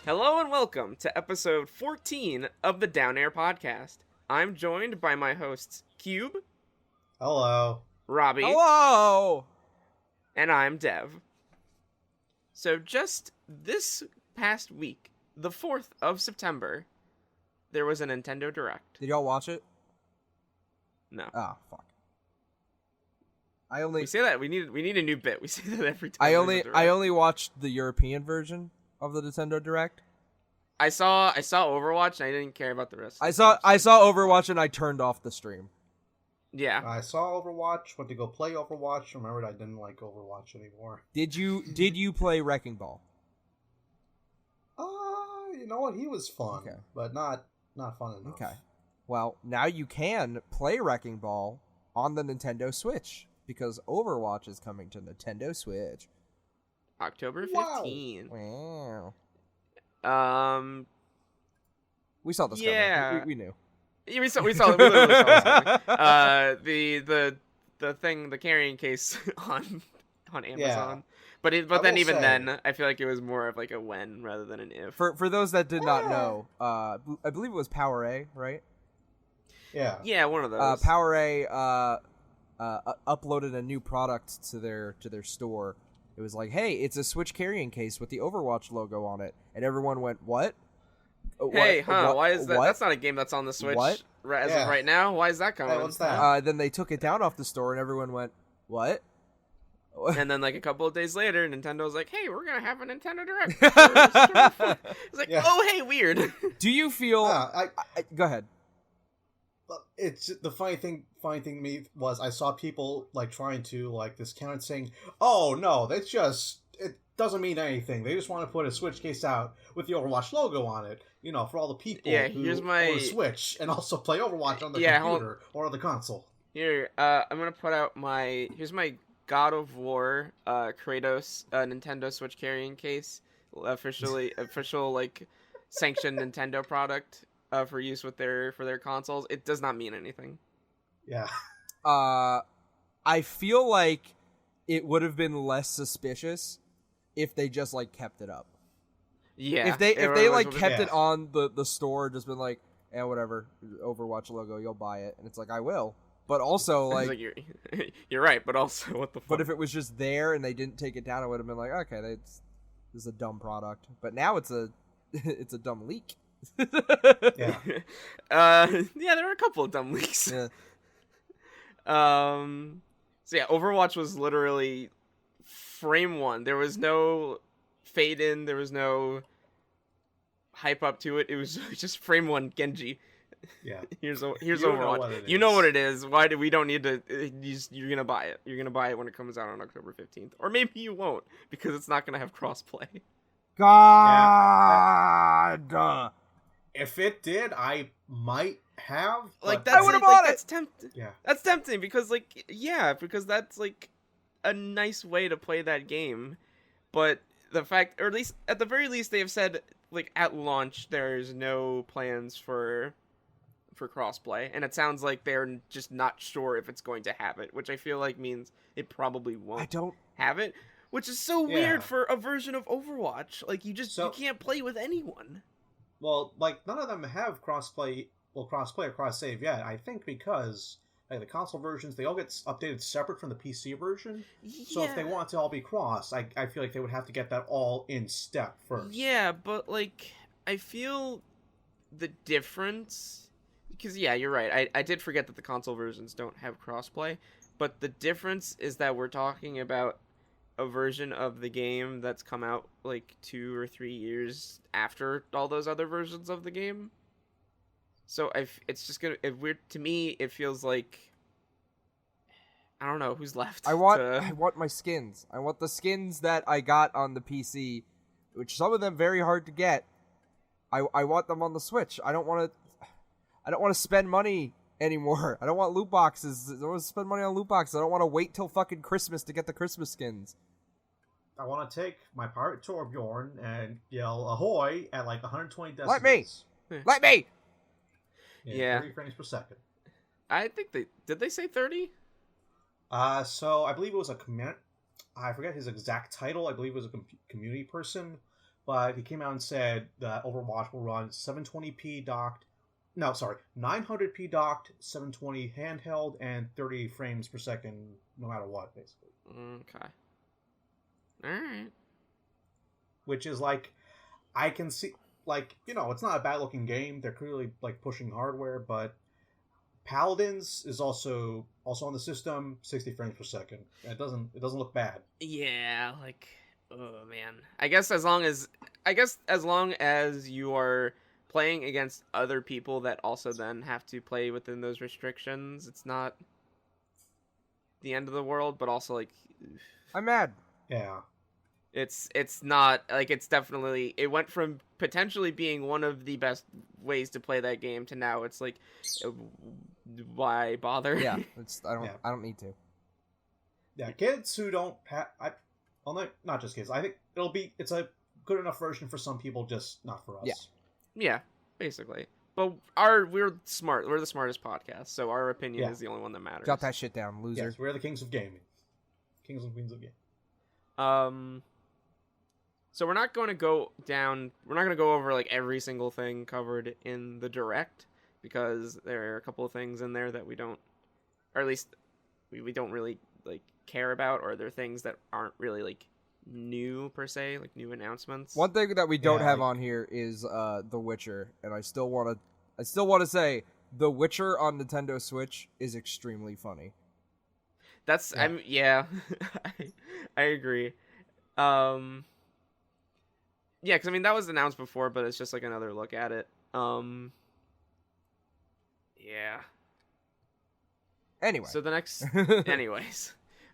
Hello and welcome to episode 14 of the DownAir podcast. I'm joined by my hosts Cube. Hello. Robbie. Hello! And I'm Dev. So just this past week, the 4th of September, there was a Nintendo Direct. Did y'all watch it? No. Oh, fuck. We say that we need a new bit. We say that every time. I only watched the European version of the Nintendo Direct. I saw Overwatch and I didn't care about the rest. I saw Overwatch and I turned off the stream. Yeah. I saw Overwatch, went to go play Overwatch, remembered I didn't like Overwatch anymore. Did you play Wrecking Ball? You know what? He was fun, Okay. but not fun enough. Okay. Well, now you can play Wrecking Ball on the Nintendo Switch because Overwatch is coming to Nintendo Switch. October 15. Wow. We saw this yeah. coming. We knew. Yeah, we literally saw this coming. The carrying case on Amazon. Yeah. But then even then, I feel like it was more of like a when rather than an if. For those that did not know, I believe it was Power A, right? Yeah. Yeah, one of those. Power A uploaded a new product to their store. It was like, hey, it's a Switch carrying case with the Overwatch logo on it, and everyone went, what? Hey, why is that? What? That's not a game that's on the Switch. What? As of right now, why is that coming? Hey, what's that? Then they took it down off the store, and everyone went, what? And then, like, a couple of days later, Nintendo was like, hey, we're going to have a Nintendo Direct. It's like, Yeah. Oh, hey, weird. Do you feel... go ahead. It's the funny thing to me was I saw people like trying to like discount it, saying, "Oh no, it doesn't mean anything. They just want to put a Switch case out with the Overwatch logo on it, for all the people who own a Switch and also play Overwatch on the computer or the console." Here, I'm gonna put out here's my God of War Kratos Nintendo Switch carrying case, official like sanctioned Nintendo product. For use for their consoles. It does not mean anything. Yeah. I feel like it would have been less suspicious if they just like kept it up. Yeah. If they kept it on the store, just been like, yeah, whatever, Overwatch logo, you'll buy it, and it's like I will. But also like you're right. But also what the fuck? But if it was just there and they didn't take it down, it would have been like, okay, this is a dumb product. But now it's a dumb leak. Yeah. There were a couple of dumb leaks. Yeah. So yeah, Overwatch was literally frame one. There was no fade in. There was no hype up to it. It was just frame one Genji. Yeah. Here's Overwatch. You know what it is. Why do we don't need to? You're gonna buy it. You're gonna buy it when it comes out on October 15th, or maybe you won't because it's not gonna have crossplay. God. Yeah. If it did, I might have. Like I would have bought it. That's tempting. Yeah, that's tempting because because that's like a nice way to play that game. But the fact, or at the very least, they have said like at launch there's no plans for crossplay, and it sounds like they're just not sure if it's going to have it, which I feel like means it probably won't. Have it, which is so weird for a version of Overwatch. Like you can't play with anyone. Well, like, none of them have crossplay or cross-save yet, I think because the console versions, they all get updated separate from the PC version. Yeah. So if they want to all be cross, I feel like they would have to get that all in step first. Yeah, but, like, I feel the difference... Because, yeah, you're right. I did forget that the console versions don't have crossplay, but the difference is that we're talking about a version of the game that's come out like 2 or 3 years after all those other versions of the game. So it's just gonna weird to me. It feels like I don't know who's left. I want my skins. I want the skins that I got on the PC, which some of them very hard to get. I want them on the Switch. I don't want to spend money anymore. I don't want loot boxes. I don't want to spend money on loot boxes. I don't want to wait till fucking Christmas to get the Christmas skins. I want to take my pirate Torbjorn and yell ahoy at like 120 decibels. Let me! Let me! Yeah. 30 frames per second. I think did they say 30? So I believe it was a I forget his exact title. I believe it was a community person, but he came out and said that Overwatch will run 720p docked. No, sorry, 900p docked, 720 handheld, and 30 frames per second, no matter what, basically. Okay. All right. Which is like, I can see, like, it's not a bad looking game. They're clearly like pushing hardware, but Paladins is also on the system, 60 frames per second. It doesn't look bad. Yeah, like, oh man. I guess as long as you are playing against other people that also then have to play within those restrictions, it's not the end of the world, but also like I'm mad. Yeah. It's not like, it's definitely, it went from potentially being one of the best ways to play that game to now it's like, why bother? Yeah, I don't need to. Yeah, kids who don't not just kids. I think it's a good enough version for some people, just not for us. Yeah, basically. But we're smart. We're the smartest podcast, so our opinion is the only one that matters. Got that shit down, loser. Yes, we're the kings of gaming. Kings and queens of gaming. So we're not going to go over like every single thing covered in the direct, because there are a couple of things in there that we don't, or at least we don't really like care about, or they're things that aren't really like new per se, like new announcements. One thing that we don't have on here is The Witcher, and I still want to say The Witcher on Nintendo Switch is extremely funny. That's I agree. Yeah, because I mean that was announced before, but it's just like another look at it. Yeah. Anyway. So the next, anyways.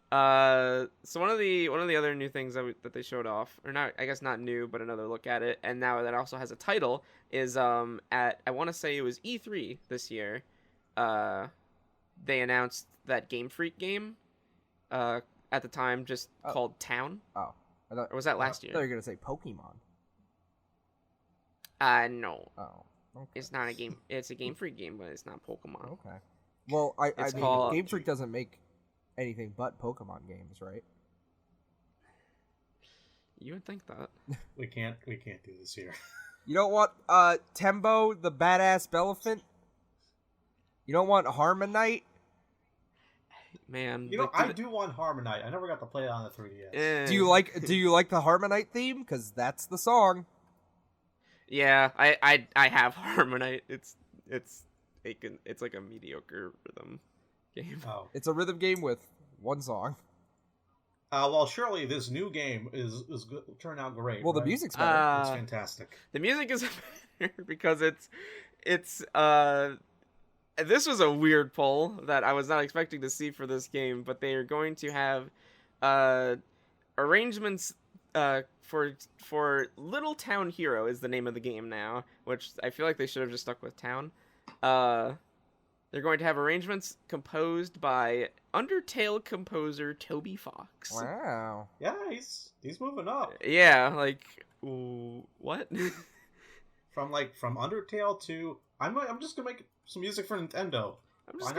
So one of the other new things that they showed off, or not, I guess not new, but another look at it, and now that also has a title, is at, I want to say it was E3 this year. They announced that Game Freak game. At the time, just called Town. Oh. Or was that last year? I thought you were gonna say Pokemon. No. Oh. Okay. It's not a game. It's a Game Freak game, but it's not Pokemon. Okay. Well, I mean, called... Game Freak doesn't make anything but Pokemon games, right? You would think that. We can't do this here. You don't want Tembo, the badass Belephant? You don't want Harmonite? Man, I do want Harmonite. I never got to play it on the 3DS. Do you like the Harmonite theme? Because that's the song. Yeah, I have Harmonite. It's like a mediocre rhythm game. Oh. It's a rhythm game with one song. Well, surely this new game is good, turn out great. Well, right? the music's better. It's fantastic. The music is better because it's this was a weird poll that I was not expecting to see for this game, but they are going to have arrangements for Little Town Hero is the name of the game now, which I feel like they should have just stuck with Town. They're going to have arrangements composed by Undertale composer Toby Fox. Wow. Yeah, he's moving up. Yeah, like, ooh, what? From Undertale to I'm just gonna make some music for Nintendo. I'm just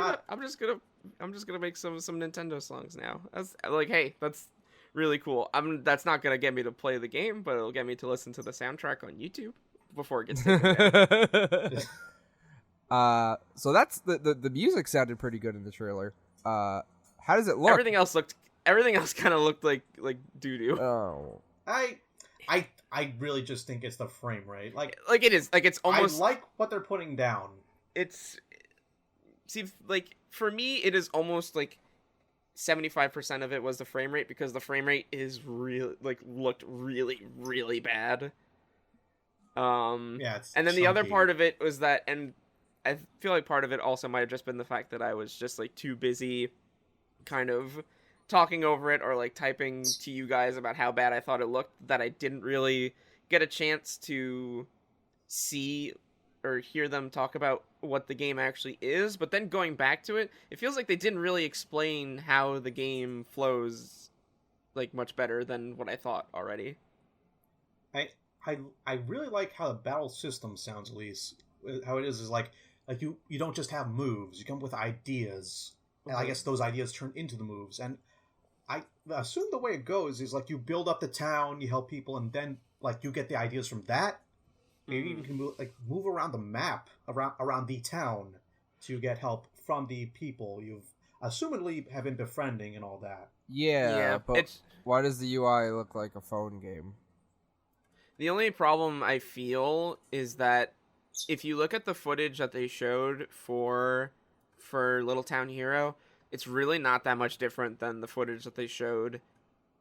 gonna make some Nintendo songs now. That's like, hey, that's really cool. That's not gonna get me to play the game, but it'll get me to listen to the soundtrack on YouTube before it gets taken down. So that's the music sounded pretty good in the trailer. How does it look? Everything else kind of looked like doo doo. Oh. I really just think it's the frame rate. Like it is. Like, it's almost, I like what they're putting down. Like, for me, it is almost like 75% of it was the frame rate, because the frame rate is really, like, looked really, really bad. Yeah, it's and then the chunky. other part of it was that, and I feel like part of it also might have just been the fact that I was just, like, too busy kind of talking over it or, like, typing to you guys about how bad I thought it looked, that I didn't really get a chance to see or hear them talk about what the game actually is. But then going back to it, it feels like they didn't really explain how the game flows, like, much better than what I thought already. I really like how the battle system sounds, at least. How it is like you don't just have moves, you come with ideas. and I guess those ideas turn into the moves. And I assume the way it goes is like you build up the town, you help people, and then like you get the ideas from that. Maybe you can move around the map around the town to get help from the people you've assumedly have been befriending and all that. Yeah, but why does the UI look like a phone game? The only problem I feel is that if you look at the footage that they showed for Little Town Hero, it's really not that much different than the footage that they showed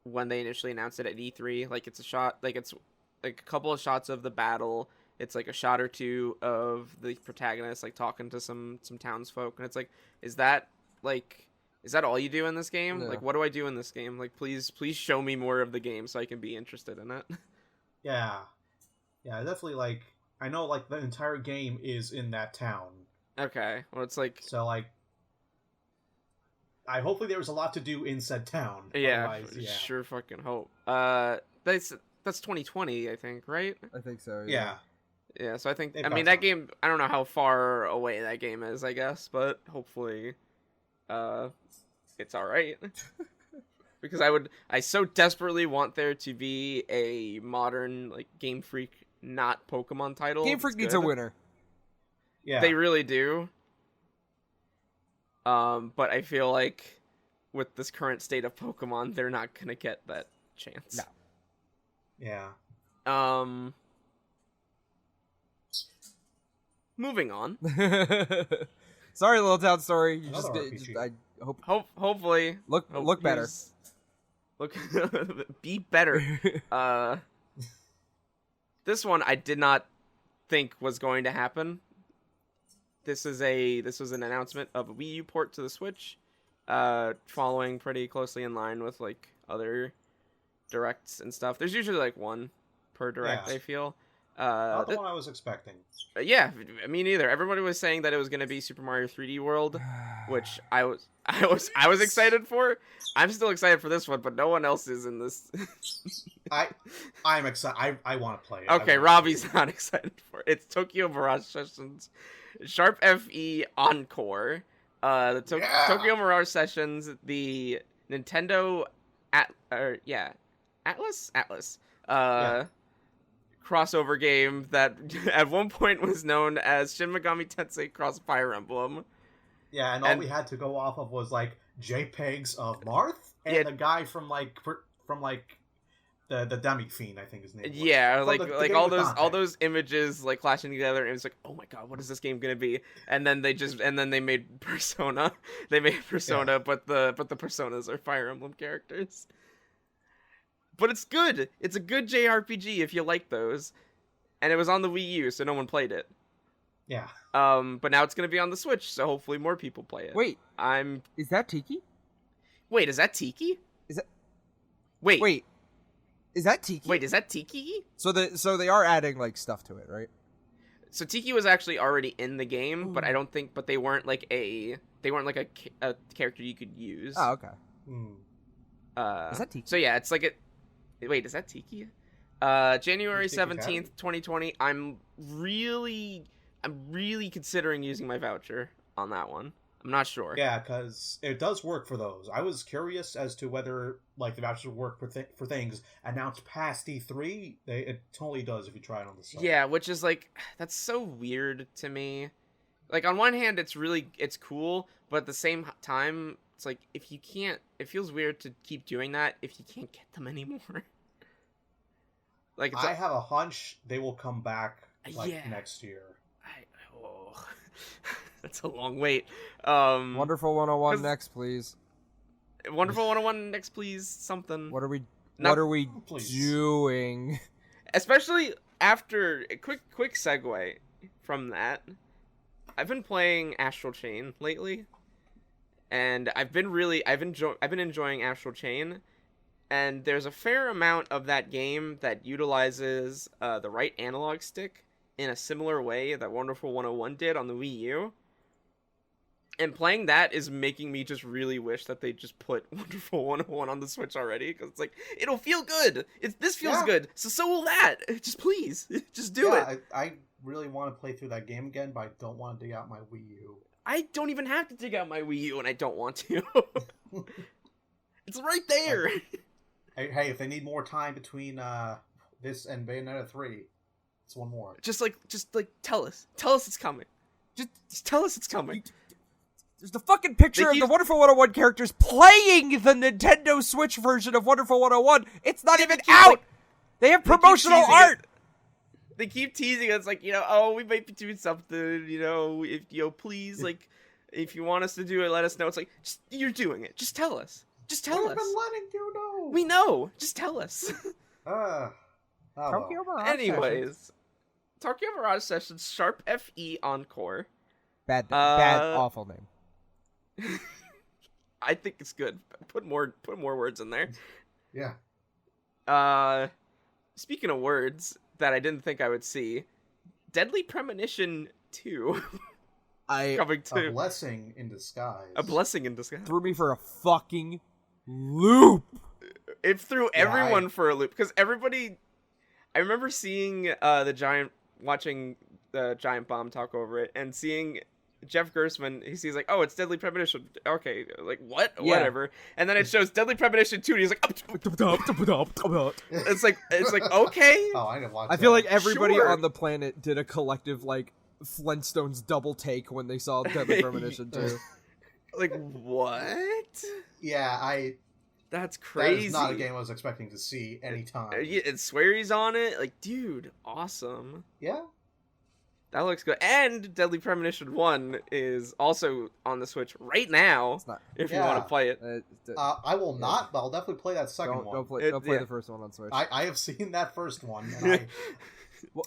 when they initially announced it at E3. Like it's a couple of shots of the battle. It's like a shot or two of the protagonist like talking to some townsfolk, and it's like, is that all you do in this game? Yeah. Like, what do I do in this game? Like, please show me more of the game so I can be interested in it. Yeah, definitely. Like, I know, like, the entire game is in that town. Okay, well, it's like, so like, hopefully there was a lot to do in said town. Yeah, sure fucking hope. That's 2020, I think, right? I think so. Yeah. Yeah, so I think, They've I mean, got that time. game, I don't know how far away that game is, I guess, but hopefully, it's alright. Because I so desperately want there to be a modern, like, Game Freak, not Pokemon title. Game Freak needs a winner. Yeah. They really do. But I feel like with this current state of Pokemon, they're not gonna get that chance. No. Yeah. Moving on. Sorry, Little Town Story. You Another just RPG. I hope Hopefully look better. Look, be better. This one I did not think was going to happen. This was an announcement of a Wii U port to the Switch, following pretty closely in line with like other directs and stuff. There's usually like one per direct, Yeah. I feel. Not the one I was expecting. Yeah, me neither. Everybody was saying that it was going to be Super Mario 3D World, which I was excited for. I'm still excited for this one, but no one else is in this. I'm excited. I want to play it. Okay, Robbie's not excited for it. It's Tokyo Mirage Sessions, Sharp FE Encore, Tokyo Mirage Sessions, the Nintendo Atlas. Crossover game that at one point was known as Shin Megami Tensei Cross Fire Emblem. Yeah, and all we had to go off of was like JPEGs of Marth and the guy from the Demi Fiend, I think his name was. Yeah, From like the like game all with those Dante. images like clashing together, and it's like, oh my god, what is this game gonna be? And then they made Persona. They made Persona, Yeah. but the Personas are Fire Emblem characters. But it's good. It's a good JRPG if you like those. And it was on the Wii U, so no one played it. Yeah. But now it's gonna be on the Switch, so hopefully more people play it. Wait, Is that Tiki? that Tiki? Is that Wait, is that Tiki? is that Tiki? So they are adding like stuff to it, right? So Tiki was actually already in the game, but they weren't like a character you could use. Oh, okay. Is that Tiki? So yeah, it's like wait, is that Tiki? January Tiki Academy? 17th, 2020. I'm really considering using my voucher on that one. I'm not sure. Yeah, because it does work for those. I was curious as to whether like the vouchers work for things announced past E3. It totally does if you try it on the site. Yeah, which is like, that's so weird to me. Like, on one hand, it's cool, but at the same time, it's like, it feels weird to keep doing that if you can't get them anymore. Like, I have a hunch they will come back Yeah. next year. That's a long wait. Wonderful 101 'cause- next, please. Wonderful 101 next, please. Something. What are we Please. doing? Especially after a quick segue from that. I've been playing Astral Chain lately, and I've been enjoying Astral Chain, and there's a fair amount of that game that utilizes the right analog stick in a similar way that Wonderful 101 did on the Wii U. And playing that is making me just really wish that they just put Wonderful 101 on the Switch already, because it's like, it'll feel good. This feels good, so will that. Just please, just do it. I really want to play through that game again, but I don't want to dig out my Wii U. I don't even have to dig out my Wii U, and I don't want to. It's right there. Hey, if they need more time between this and Bayonetta 3, it's one more. Just tell us it's coming. Just tell us it's coming. There's the fucking picture of the Wonderful 101 characters playing the Nintendo Switch version of Wonderful 101. It's not even out. They have promotional art. They keep teasing us, like, oh, we might be doing something, if, please, like, if you want us to do it, let us know. It's like, you're doing it. Just tell us. Just tell us. We've been letting you know. We know. Just tell us. Tokyo Mirage Anyways, Tokyo Mirage Sessions, Sharp FE Encore. Bad, awful name. I think it's good. Put more words in there. Yeah. Speaking of words that I didn't think I would see, Deadly Premonition 2 coming to A blessing in disguise. A blessing in disguise. Threw me for a fucking loop. It threw everyone for a loop because everybody. I remember seeing watching the Giant Bomb talk over it and seeing Jeff Gersman. He's like, "Oh, it's Deadly Premonition." Okay, like what? Yeah. Whatever. And then it shows Deadly Premonition 2, and he's like, "It's like okay." Oh, I didn't watch. I feel like everybody on the planet did a collective like Flintstones double take when they saw Deadly Premonition 2. Like what? Yeah, That's crazy. That is not a game I was expecting to see anytime. It's Sweary's on it. Like, dude, awesome. Yeah. That looks good. And Deadly Premonition 1 is also on the Switch right now, if you want to play it. I will not, but I'll definitely play that second one. Don't play the first one on Switch. I have seen that first one. And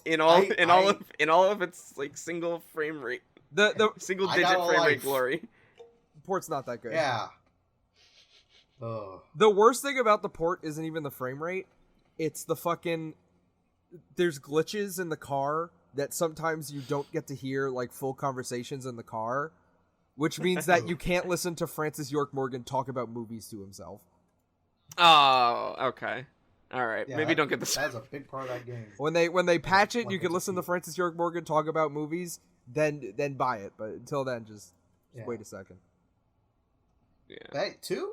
in all of its like single frame rate, the single digit frame rate glory. The port's not that good. Yeah. The worst thing about the port isn't even the frame rate. It's the fucking... There's glitches in the car that sometimes you don't get to hear like full conversations in the car, which means that you can't listen to Francis York Morgan talk about movies to himself. Oh, okay. All right. Yeah, Maybe don't get this. That's a big part of that game. When they patch it, you can listen to Francis York Morgan talk about movies, then buy it. But until then, just wait a second. Yeah. Hey, 2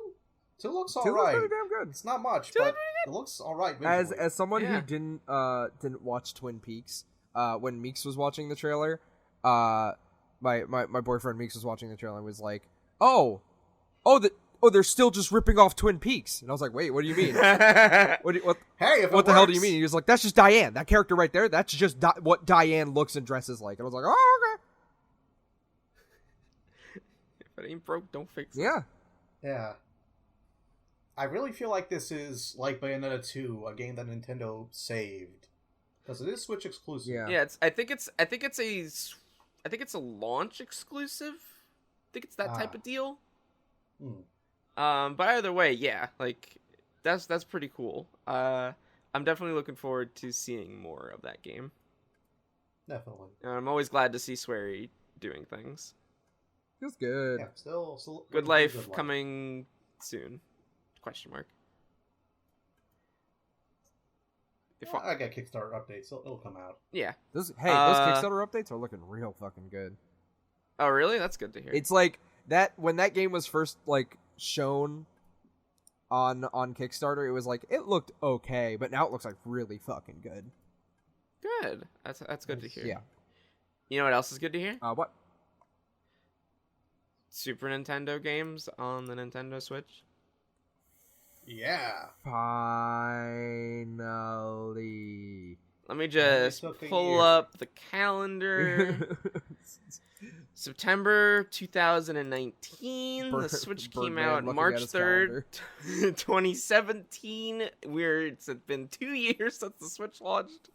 looks Two alright. looks pretty damn good. It's not much, but it looks alright. As someone who didn't watch Twin Peaks, when Meeks was watching the trailer, my boyfriend Meeks was watching the trailer and was like, they're still just ripping off Twin Peaks. And I was like, wait, what do you mean? What the hell do you mean? He was like, that's just Diane. That character right there, that's just what Diane looks and dresses like. And I was like, oh, okay. If it ain't broke, don't fix it. Yeah. Yeah. I really feel like this is like Bayonetta 2, a game that Nintendo saved. Because it is Switch exclusive. Yeah. I think it's a launch exclusive. I think it's that type of deal. But either way, yeah, like that's pretty cool. I'm definitely looking forward to seeing more of that game. Definitely. I'm always glad to see Swery doing things. Feels good. Yeah, still Good Life coming soon. Question mark. I got Kickstarter updates, so it'll come out. Yeah. Those Kickstarter updates are looking real fucking good. Oh, really? That's good to hear. It's like that when that game was first like shown on Kickstarter, it was like it looked okay, but now it looks like really fucking good. Good. That's good to hear. Yeah. You know what else is good to hear? What? Super Nintendo games on the Nintendo Switch. Yeah. Finally. Let me just pull up the calendar. September 2019. The Switch came out March 3rd, 2017. It's been 2 years since the Switch launched.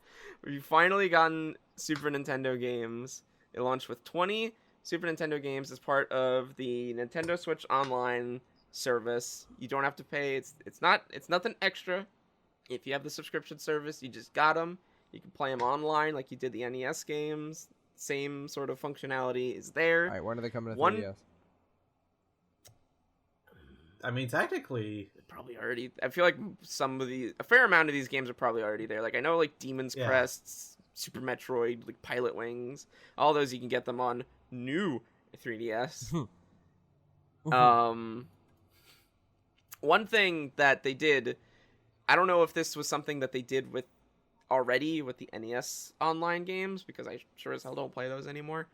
We've finally gotten Super Nintendo games. It launched with 20 Super Nintendo games as part of the Nintendo Switch Online service. You don't have to pay. It's nothing extra. If you have the subscription service, you just got them. You can play them online like you did the NES games. Same sort of functionality is there. All right, when are they coming to 3DS? I mean, technically, probably already. I feel like a fair amount of these games are probably already there. Like I know, like Demon's Crests, Super Metroid, like Pilot Wings, all those you can get them on new 3DS. Mm-hmm. One thing that they did, I don't know if this was something that they did with the NES Online games, because I sure as hell don't play those anymore.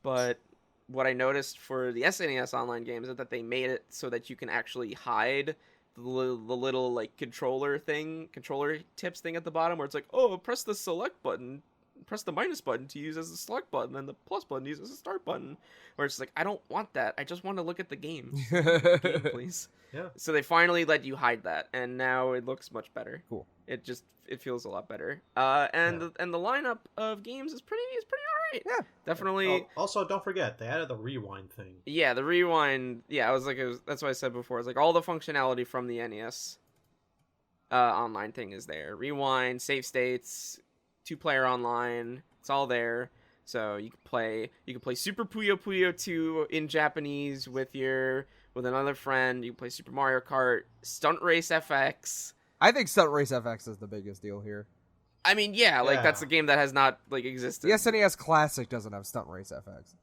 But what I noticed for the SNES Online games is that they made it so that you can actually hide the little like controller tips thing at the bottom, where it's like, oh, press the select button, press the minus button to use as the select button, and the plus button to use as the start button. Where it's like, I don't want that. I just want to look at the game, please. Yeah. So they finally let you hide that, and now it looks much better. Cool. It feels a lot better. And the lineup of games is pretty alright. Yeah, Definitely. Oh, also, don't forget they added the rewind thing. Yeah, the rewind. Yeah, that's what I said before. It's like all the functionality from the NES online thing is there. Rewind, save states, 2-player online. It's all there. So you can play Super Puyo Puyo 2 in Japanese with another friend. You can play Super Mario Kart, Stunt Race FX. I think Stunt Race FX is the biggest deal here. I mean, yeah, like that's a game that has not like existed. The SNES Classic doesn't have Stunt Race FX.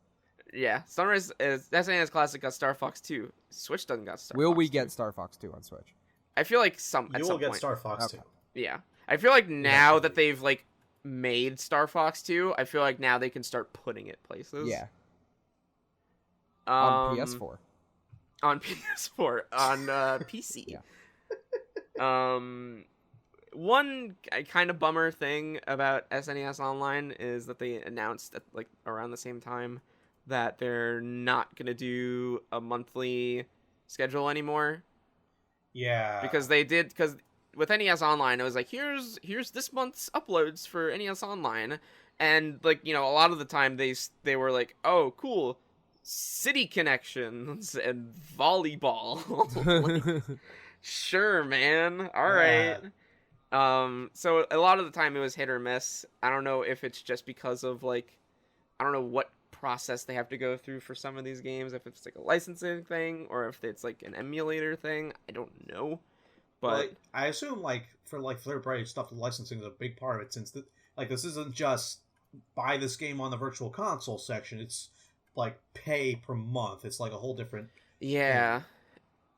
Yeah, Stunt Race is SNES Classic got Star Fox 2. Switch doesn't got Star Will Fox we 2. get Star Fox 2 on Switch? I feel like You will get point. Star Fox Okay. 2. Yeah. I feel like now that they've like made Star Fox 2, I feel like now they can start putting it places. Yeah. On PS4. On PS4. On PC. Yeah. One kind of bummer thing about SNES Online is that they announced at like around the same time that they're not going to do a monthly schedule anymore. Yeah. Because with NES Online, it was like, here's this month's uploads for NES Online. And like, a lot of the time they were like, oh, cool, city connections and volleyball. Like, sure, man. All right. So a lot of the time it was hit or miss. I don't know if it's just because of like, I don't know what process they have to go through for some of these games, if it's like a licensing thing or if it's like an emulator thing. I don't know. But I assume for third party stuff, the licensing is a big part of it, since this isn't just buy this game on the virtual console section. It's like pay per month. It's like a whole different yeah.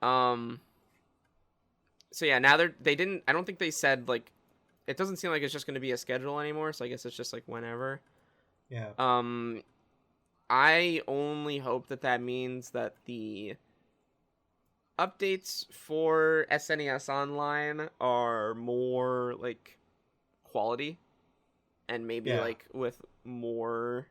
thing. So yeah, now they didn't. I don't think they said like. It doesn't seem like it's just going to be a schedule anymore. So I guess it's just like whenever. Yeah. I only hope that means that the updates for SNES Online are more like quality, and maybe like with more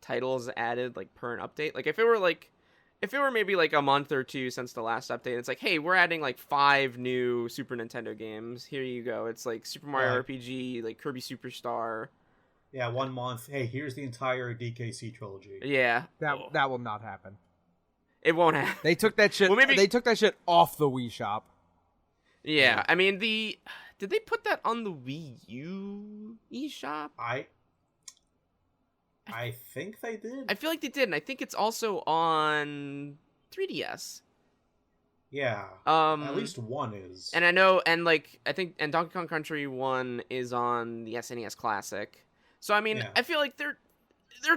titles added like per an update. Like if it were maybe like a month or two since the last update, it's like, hey, we're adding like 5 new Super Nintendo games. Here you go. It's like Super Mario RPG, like Kirby Superstar. Yeah, 1 month. Hey, here's the entire DKC trilogy. Yeah, That will not happen. it won't happen. They took that shit. Well, maybe- They took that shit off the Wii Shop. Yeah, I mean did they put that on the Wii U eShop? I think they did. I feel like they did, and I think it's also on 3DS. Yeah. At least one is. And I know, and I think Donkey Kong Country 1 is on the SNES Classic. So I mean, I feel like they're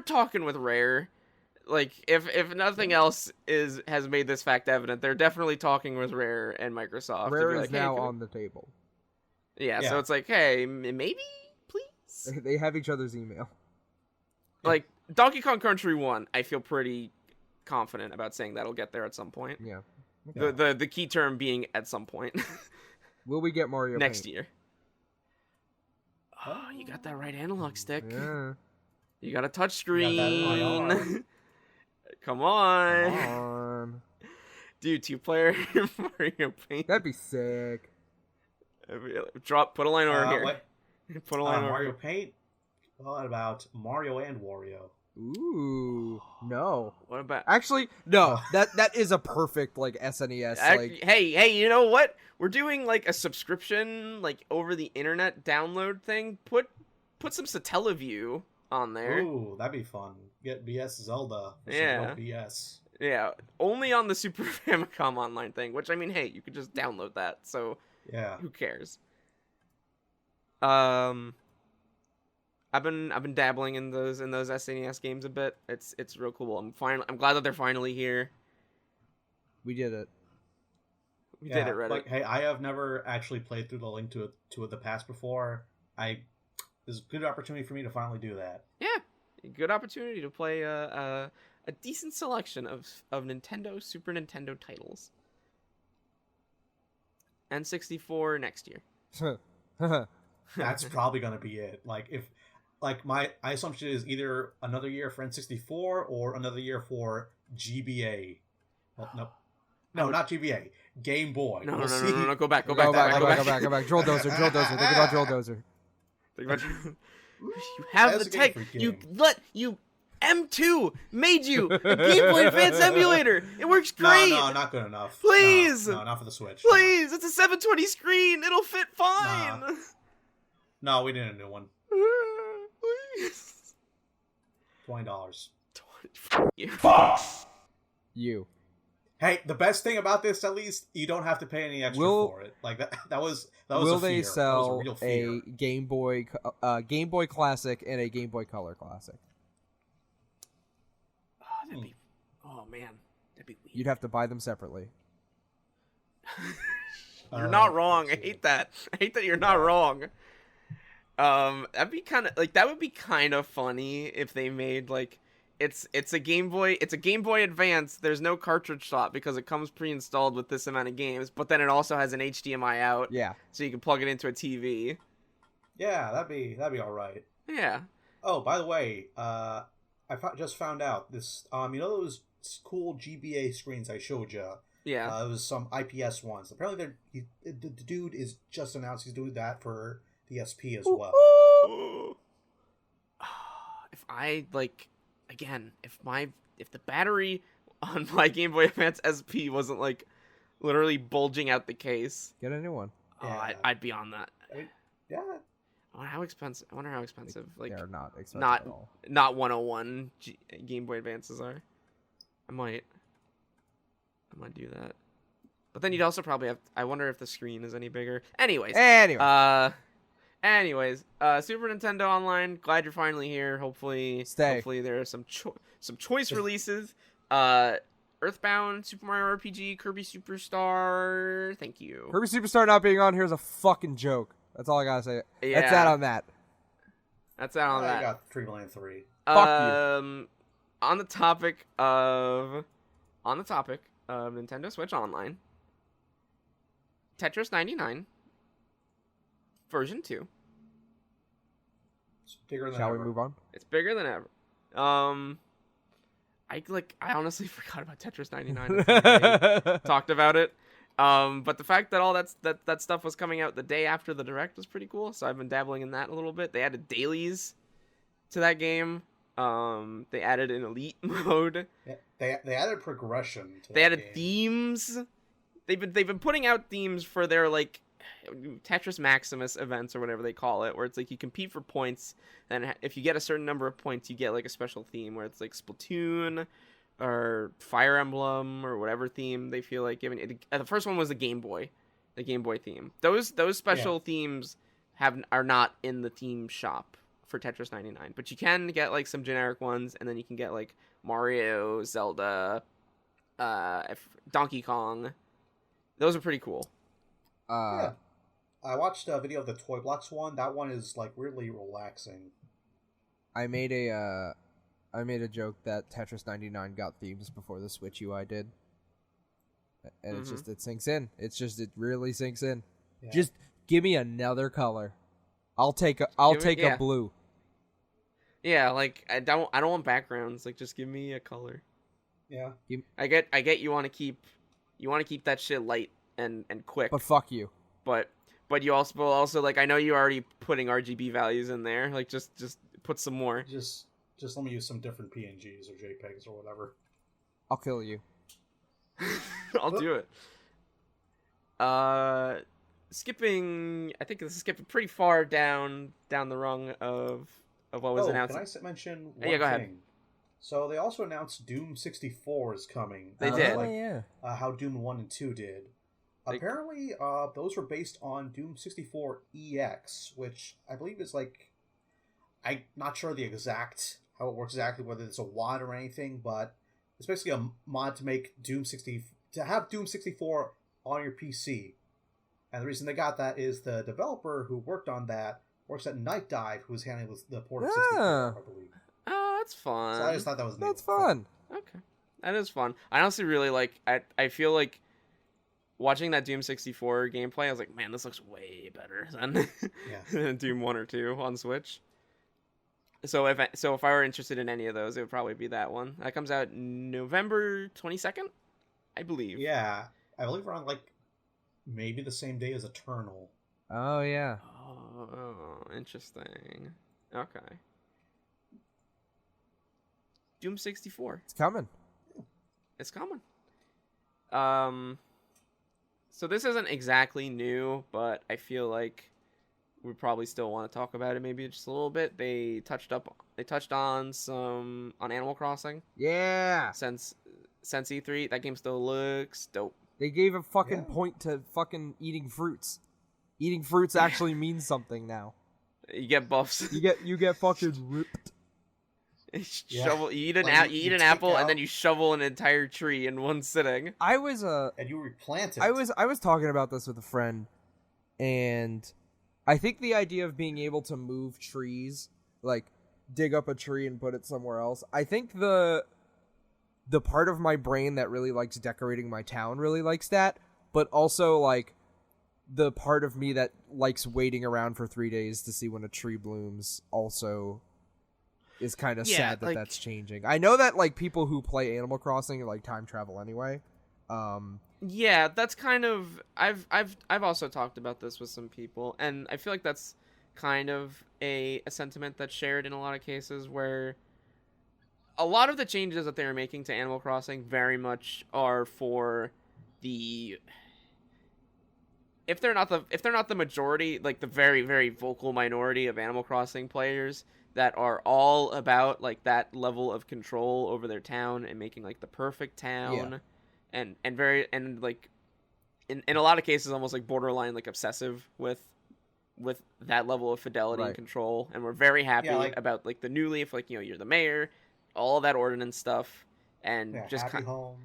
talking with Rare. Like if nothing else has made this fact evident, they're definitely talking with Rare and Microsoft. Rare is is now on the table. Yeah, so it's like, hey, maybe, please. They have each other's email. Like Donkey Kong Country 1, I feel pretty confident about saying that'll get there at some point. Yeah. The key term being at some point. Will we get Mario next Paint? year? Oh, you got that right analog stick. Yeah. You got a touch You got that screen. IR. Come on. Come on. Dude, 2-player Mario Paint. That'd be sick. Put a line over here. What? Put a line over Mario here. Paint? What about Mario and Wario? Ooh, no. What about Actually, no. That is a perfect SNES. Hey, you know what? We're doing like a subscription, like over the internet download thing. Put some Satellaview on there. Ooh, that'd be fun. Get BS Zelda. Yeah. BS. Yeah, only on the Super Famicom Online thing. Which I mean, hey, you could just download that. So Yeah. who cares? I've been dabbling in those SNES games a bit. It's real cool. I'm glad that they're finally here. We did it. We did it, Reddit. Like, hey, I have never actually played through the Link to the Past before. This is a good opportunity for me to finally do that. Yeah, a good opportunity to play a decent selection of Nintendo, Super Nintendo titles. And 64 next year. That's probably gonna be it. My assumption is either another year for N64 or another year for GBA. Well, no, not GBA. Game Boy. No, We'll no, see. no, go back. Go back. Drill dozer. Think about drill dozer. You have That's the a game tech. for You game. M2 made you a Game Boy Advance emulator. It works great. No, not good enough. Please. No, not for the Switch. Please, it's a 720 screen. It'll fit fine. No, we need a new one. Please. $20. You. Hey, the best thing about this, at least, you don't have to pay any extra for it. Like that was Will a fear. they sell that was a real fear. Game Boy Classic and a Game Boy Color Classic? Oh man, that'd be weird. You'd have to buy them separately. You're not wrong. I hate that. I hate that you're not wrong. That'd be kind of like that would be kind of funny if they made like it's a Game Boy Advance. There's no cartridge slot because it comes pre-installed with this amount of games, but then it also has an HDMI out. Yeah. So you can plug it into a TV. Yeah, that'd be all right. Yeah. Oh, by the way, just found out this. Those cool GBA screens I showed you. Yeah. It was some IPS ones. Apparently, the dude is just announced he's doing that for the SP as well. If I if the battery on my Game Boy Advance SP wasn't like literally bulging out the case, Get a new one. Yeah. I'd be on that. Yeah. I wonder how expensive. Like They're not expensive not at all. not 101 Game Boy Advances are. I might do that. But then you'd also probably have. I wonder if the screen is any bigger. Anyways. Super Nintendo Online. Glad you're finally here. Hopefully there are some choice releases. Earthbound, Super Mario RPG, Kirby Superstar. Thank you. Kirby Superstar not being on here is a fucking joke. That's all I gotta say. Yeah. That's that on that. That's that on that. I got 3,000,003. Fuck you. On the topic of Nintendo Switch Online, Tetris 99 version 2. It's bigger than Shall ever. we move on? It's bigger than ever. I honestly forgot about Tetris 99 until they talked about it. But the fact that all that stuff was coming out the day after the Direct was pretty cool. So I've been dabbling in that a little bit. They added dailies to that game. They added an elite mode. Yeah, they added progression. They added themes. They've been putting out themes for their like Tetris Maximus events or whatever they call it, where it's like you compete for points, and if you get a certain number of points, you get like a special theme where it's like Splatoon or Fire Emblem or whatever theme they feel like giving. The first one was the Game Boy theme. Those special themes are not in the theme shop for Tetris 99, but you can get like some generic ones, and then you can get like Mario, Zelda, Donkey Kong. Those are pretty cool. Yeah. I watched a video of the Toy Blocks one. That one is like really relaxing. I made a joke that Tetris 99 got themes before the Switch UI did. And it's just, it sinks in. It really sinks in. Yeah. Just give me another color. I'll take a blue. Yeah, like I don't want backgrounds. Like just give me a color. Yeah. I get you want to keep that shit light and quick. But fuck you. But you also like I know you're already putting RGB values in there. Like just put some more. Just let me use some different PNGs or JPEGs or whatever. I'll kill you. I'll do it. Skipping. I think this is skipping pretty far down the rung of what was announced. Can I mention one go thing? ahead. So they also announced Doom 64 is coming. They did. How Doom 1 and 2 did. Apparently, those were based on Doom 64 EX, which I believe is like I'm not sure the exact how it works exactly, whether it's a mod or anything, but it's basically a mod to make have Doom 64 on your PC. And the reason they got that is the developer who worked on that works at Night Dive, who was handling the port of 64, I believe. Oh, that's fun. So I just thought that was neat. That's fun. Okay. That is fun. I honestly really like... I feel like watching that Doom 64 gameplay, I was like, man, this looks way better than Doom 1 or 2 on Switch. So if I were interested in any of those, it would probably be that one. That comes out November 22nd, I believe. Yeah. I believe around, like, maybe the same day as Eternal. Oh, yeah. Oh, interesting. Okay. Doom 64. It's coming. It's coming. So this isn't exactly new, but I feel like we probably still want to talk about it maybe just a little bit. They touched on Animal Crossing. Yeah. Since E3, that game still looks dope. They gave a fucking point to fucking eating fruits. Eating fruits actually means something now. You get buffs. You get fucking ripped. You eat an apple and then you shovel an entire tree in one sitting. And you replant it. I was talking about this with a friend, and I think the idea of being able to move trees, like dig up a tree and put it somewhere else, I think the part of my brain that really likes decorating my town really likes that, but also like the part of me that likes waiting around for 3 days to see when a tree blooms also is kind of sad that like, that's changing. I know that like people who play Animal Crossing like time travel anyway. Yeah, that's kind of I've also talked about this with some people, and I feel like that's kind of a sentiment that's shared in a lot of cases where a lot of the changes that they're making to Animal Crossing very much are for the if they're not the majority, like the very, very vocal minority of Animal Crossing players that are all about like that level of control over their town and making like the perfect town, and like in a lot of cases almost like borderline like obsessive with that level of fidelity and control, and we're very happy about like the new leaf, like, you know, you're the mayor, all that ordinance stuff, and just happy home.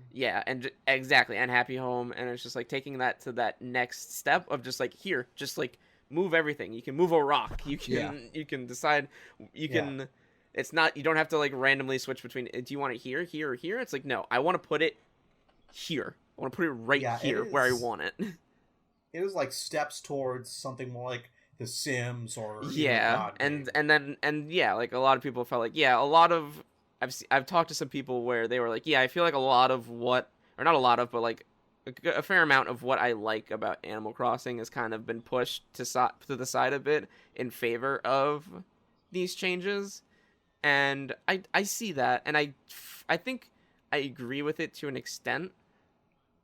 Exactly, and happy home, and it's just like taking that to that next step of just like here, just like move everything. You can move a rock. You can decide. You can. It's not. You don't have to like randomly switch between. Do you want it here, here, or here? It's like, no. I want to put it here. I want to put it right here where I want it. It was like steps towards something more like The Sims or and like a lot of people felt like a lot of. I've talked to some people where they were like, I feel like a lot of what, or not a lot of, but like a fair amount of what I like about Animal Crossing has kind of been pushed to the side a bit in favor of these changes, and I see that, and I think I agree with it to an extent,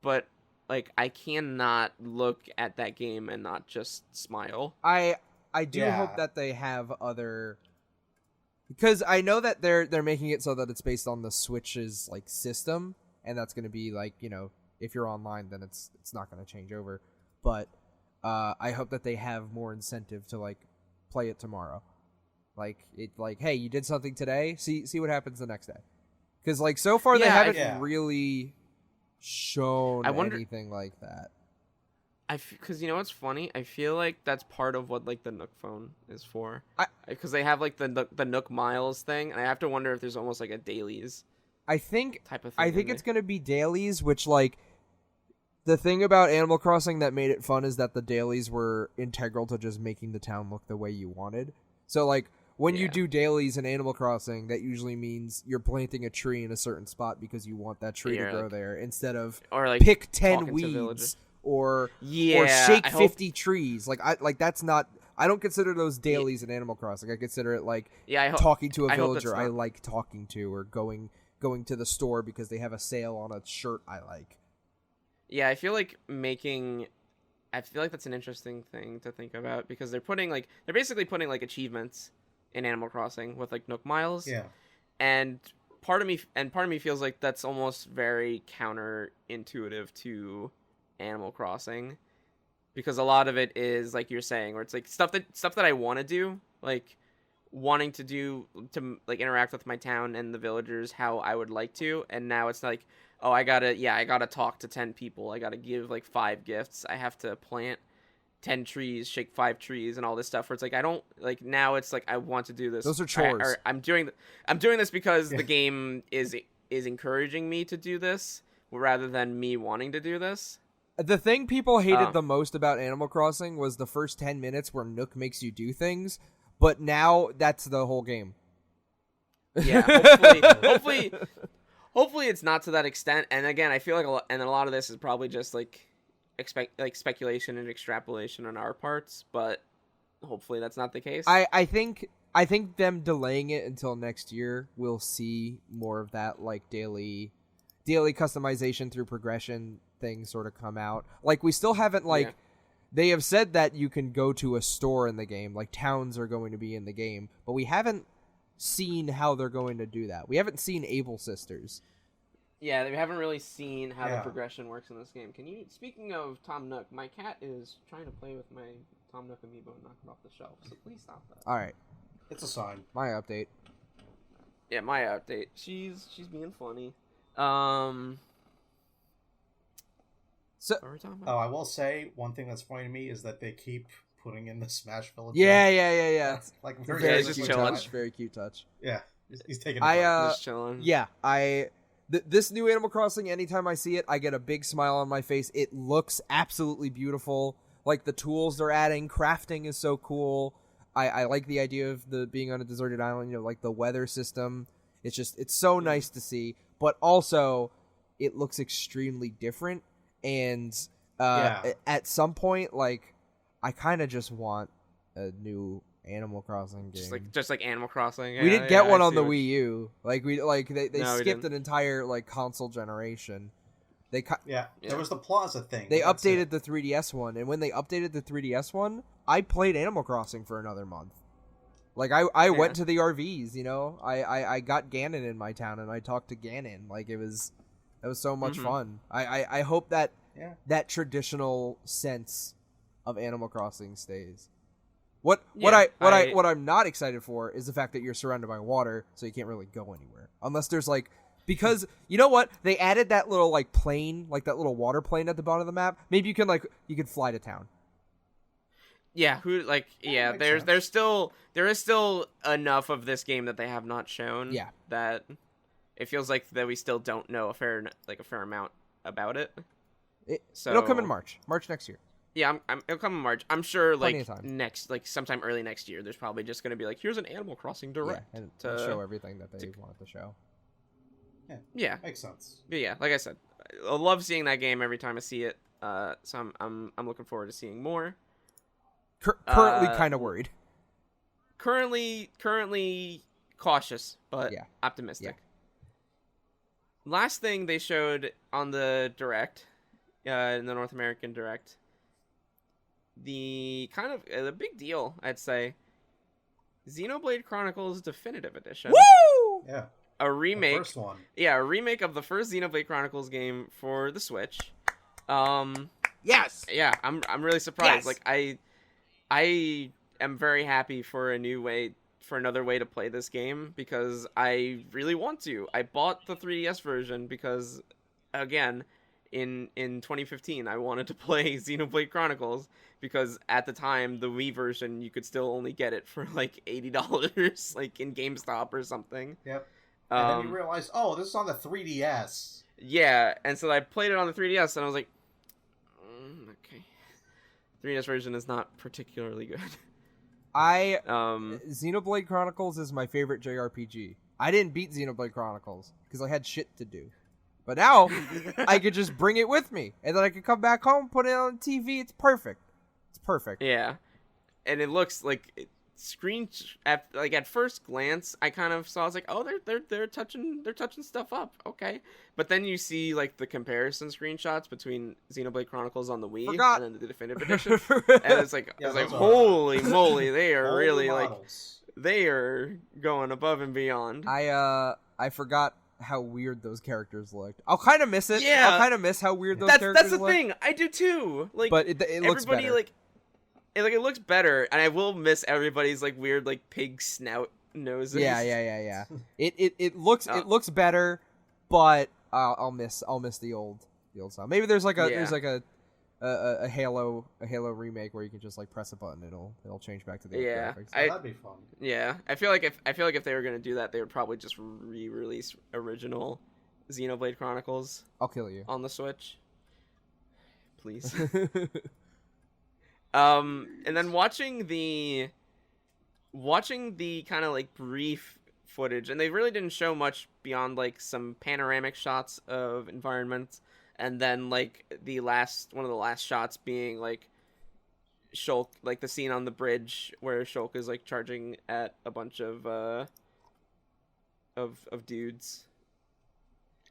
but like I cannot look at that game and not just smile. I do hope that they have other. Because I know that they're making it so that it's based on the Switch's like system, and that's going to be like, you know, if you're online, then it's not going to change over. But I hope that they have more incentive to like play it tomorrow. Like hey, you did something today. See what happens the next day. Because like so far they haven't really shown anything like that. Because you know what's funny? I feel like that's part of what like the Nook phone is for. Because they have like the Nook Miles thing, and I have to wonder if there's almost like a dailies. I think type of thing. I think it's gonna be dailies, which like the thing about Animal Crossing that made it fun is that the dailies were integral to just making the town look the way you wanted. So like when you do dailies in Animal Crossing, that usually means you're planting a tree in a certain spot because you want that tree to grow there, instead of pick 10 weeds. Or shake 50 trees. Like that's not. I don't consider those dailies in Animal Crossing. I consider it like talking to a villager I like talking to, or going to the store because they have a sale on a shirt I like. Yeah, I feel like that's an interesting thing to think about, because they're basically putting like achievements in Animal Crossing with like Nook Miles. Yeah. And part of me feels like that's almost very counterintuitive to Animal Crossing, because a lot of it is like you're saying, where it's like stuff that I want to do, like wanting to like interact with my town and the villagers how I would like to, and now it's like, oh, I gotta talk to 10 people, I gotta give like 5 gifts, I have to plant 10 trees, shake 5 trees, and all this stuff. Where it's like I don't like now. It's like I want to do this. Those are chores. I'm doing this because the game is encouraging me to do this rather than me wanting to do this. The thing people hated the most about Animal Crossing was the first 10 minutes where Nook makes you do things, but now that's the whole game. Yeah, hopefully it's not to that extent. And again, I feel like a lot of this is probably just like speculation and extrapolation on our parts, but hopefully that's not the case. I think them delaying it until next year, we'll see more of that like daily customization through progression thing sort of come out. Like we still haven't they have said that you can go to a store in the game, like towns are going to be in the game, but we haven't seen how they're going to do that. We haven't seen Able Sisters. Yeah, they haven't really seen how the progression works in this game. Speaking of Tom Nook, my cat is trying to play with my Tom Nook amiibo and knock it off the shelf, so please stop that. Alright. It's a sign. My update. Yeah, my update. She's being funny. So, what are we talking about? I will say, one thing that's funny to me is that they keep putting in the Smash Village. Yeah. It's like Very just cute chilling. touch. Very cute touch. Yeah, he's taking. Just chilling. Yeah, this new Animal Crossing, anytime I see it, I get a big smile on my face. It looks absolutely beautiful. Like, the tools they're adding, crafting is so cool. I like the idea of the being on a deserted island, like the weather system. It's so nice to see. But also, it looks extremely different. And at some point, like, I kind of just want a new Animal Crossing game. Just like Animal Crossing. We didn't get one on the Wii U. Like they skipped an entire like console generation. There was the Plaza thing. They updated the 3DS one, and when they updated the 3DS one, I played Animal Crossing for another month. Like I went to the RVs, I got Ganon in my town and I talked to Ganon. Like it was so much fun. I hope that traditional sense of Animal Crossing stays. What I'm not excited for is the fact that you're surrounded by water, so you can't really go anywhere unless there's like, because you know what, they added that little like plane, like that little water plane at the bottom of the map. Maybe you can fly to town. Yeah, there is still enough of this game that they have not shown. Yeah, that it feels like that we still don't know a fair amount about it. It'll come in March next year. Yeah, it'll come in March. I'm sure, Plenty like sometime early next year. There's probably just going to be like, here's an Animal Crossing Direct, and to show everything that they wanted to show. Yeah, makes sense. But yeah, like I said, I love seeing that game every time I see it. So I'm looking forward to seeing more. Currently, kind of worried. Currently cautious, but optimistic. Yeah. Last thing they showed on the Direct, in the North American Direct, the big deal, I'd say, Xenoblade Chronicles Definitive Edition. Woo! Yeah. A remake. The first one. Yeah, a remake of the first Xenoblade Chronicles game for the Switch. Yes. Yeah, I'm really surprised. Yes. Like I am very happy for another way to play this game because I really want to. I bought the 3DS version because, again, in 2015 I wanted to play Xenoblade Chronicles because at the time the Wii version you could still only get it for like $80 like in GameStop or something. Yep. And then you realize, this is on the 3DS. Yeah, and so I played it on the 3DS and I was like, okay. 3DS version is not particularly good. Xenoblade Chronicles is my favorite JRPG. I didn't beat Xenoblade Chronicles because I had shit to do. But now, I could just bring it with me. And then I could come back home, put it on TV. It's perfect. Yeah. And it looks like... at first glance, I kind of saw, I was like, oh, they're touching stuff up. Okay. But then you see, like, the comparison screenshots between Xenoblade Chronicles on the Wii and then the Definitive Edition. And it's like, holy moly, they are really, models. They are going above and beyond. I forgot how weird those characters looked. I'll kind of miss it. Yeah. I'll kind of miss how weird those characters look. That's the thing. I do too. Like, but it looks better. Like, it looks better, and I will miss everybody's like weird like pig snout noses. Yeah. It looks better, but I'll miss the old style. Maybe there's like a Halo remake where you can just like press a button, it'll change back to the old graphics. That'd be fun. Yeah, I feel like if they were gonna do that, they would probably just re-release original Xenoblade Chronicles. I'll kill you on the Switch, please. And then watching the kind of like brief footage, and they really didn't show much beyond like some panoramic shots of environments, and then like one of the last shots being like Shulk, like the scene on the bridge where Shulk is like charging at a bunch of dudes.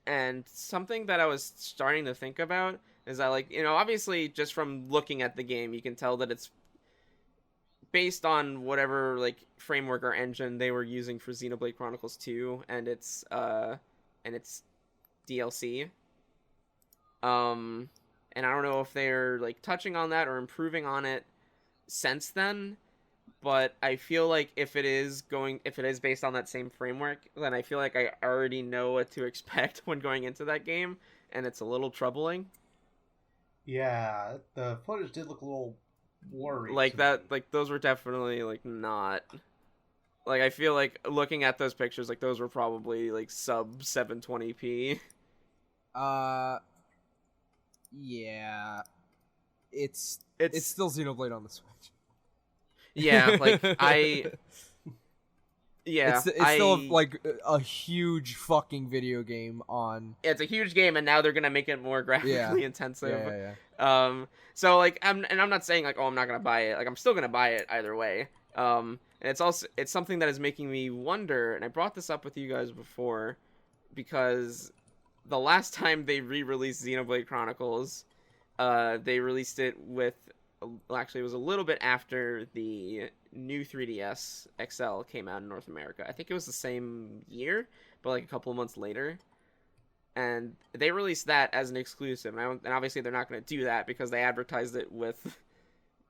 And something that I was starting to think about is that, like, you know, obviously just from looking at the game, you can tell that it's based on whatever, like, framework or engine they were using for Xenoblade Chronicles 2 and its DLC. And I don't know if they're, like, touching on that or improving on it since then. But I feel like if it is based on that same framework, then I feel like I already know what to expect when going into that game, and it's a little troubling. Yeah, the footage did look a little blurry. Like that, like those were definitely like not. Like I feel like looking at those pictures, like those were probably like sub 720p. Yeah, it's still Xenoblade on the Switch. Yeah, like it's still like a huge fucking video game on. It's a huge game, and now they're gonna make it more graphically intensive. Yeah. So like, I'm not saying like, oh, I'm not gonna buy it. Like, I'm still gonna buy it either way. And it's something that is making me wonder. And I brought this up with you guys before, because the last time they re-released Xenoblade Chronicles, they released it with. Well, actually, it was a little bit after the new 3DS XL came out in North America. I think it was the same year, but like a couple of months later. And they released that as an exclusive. And obviously they're not going to do that because they advertised it with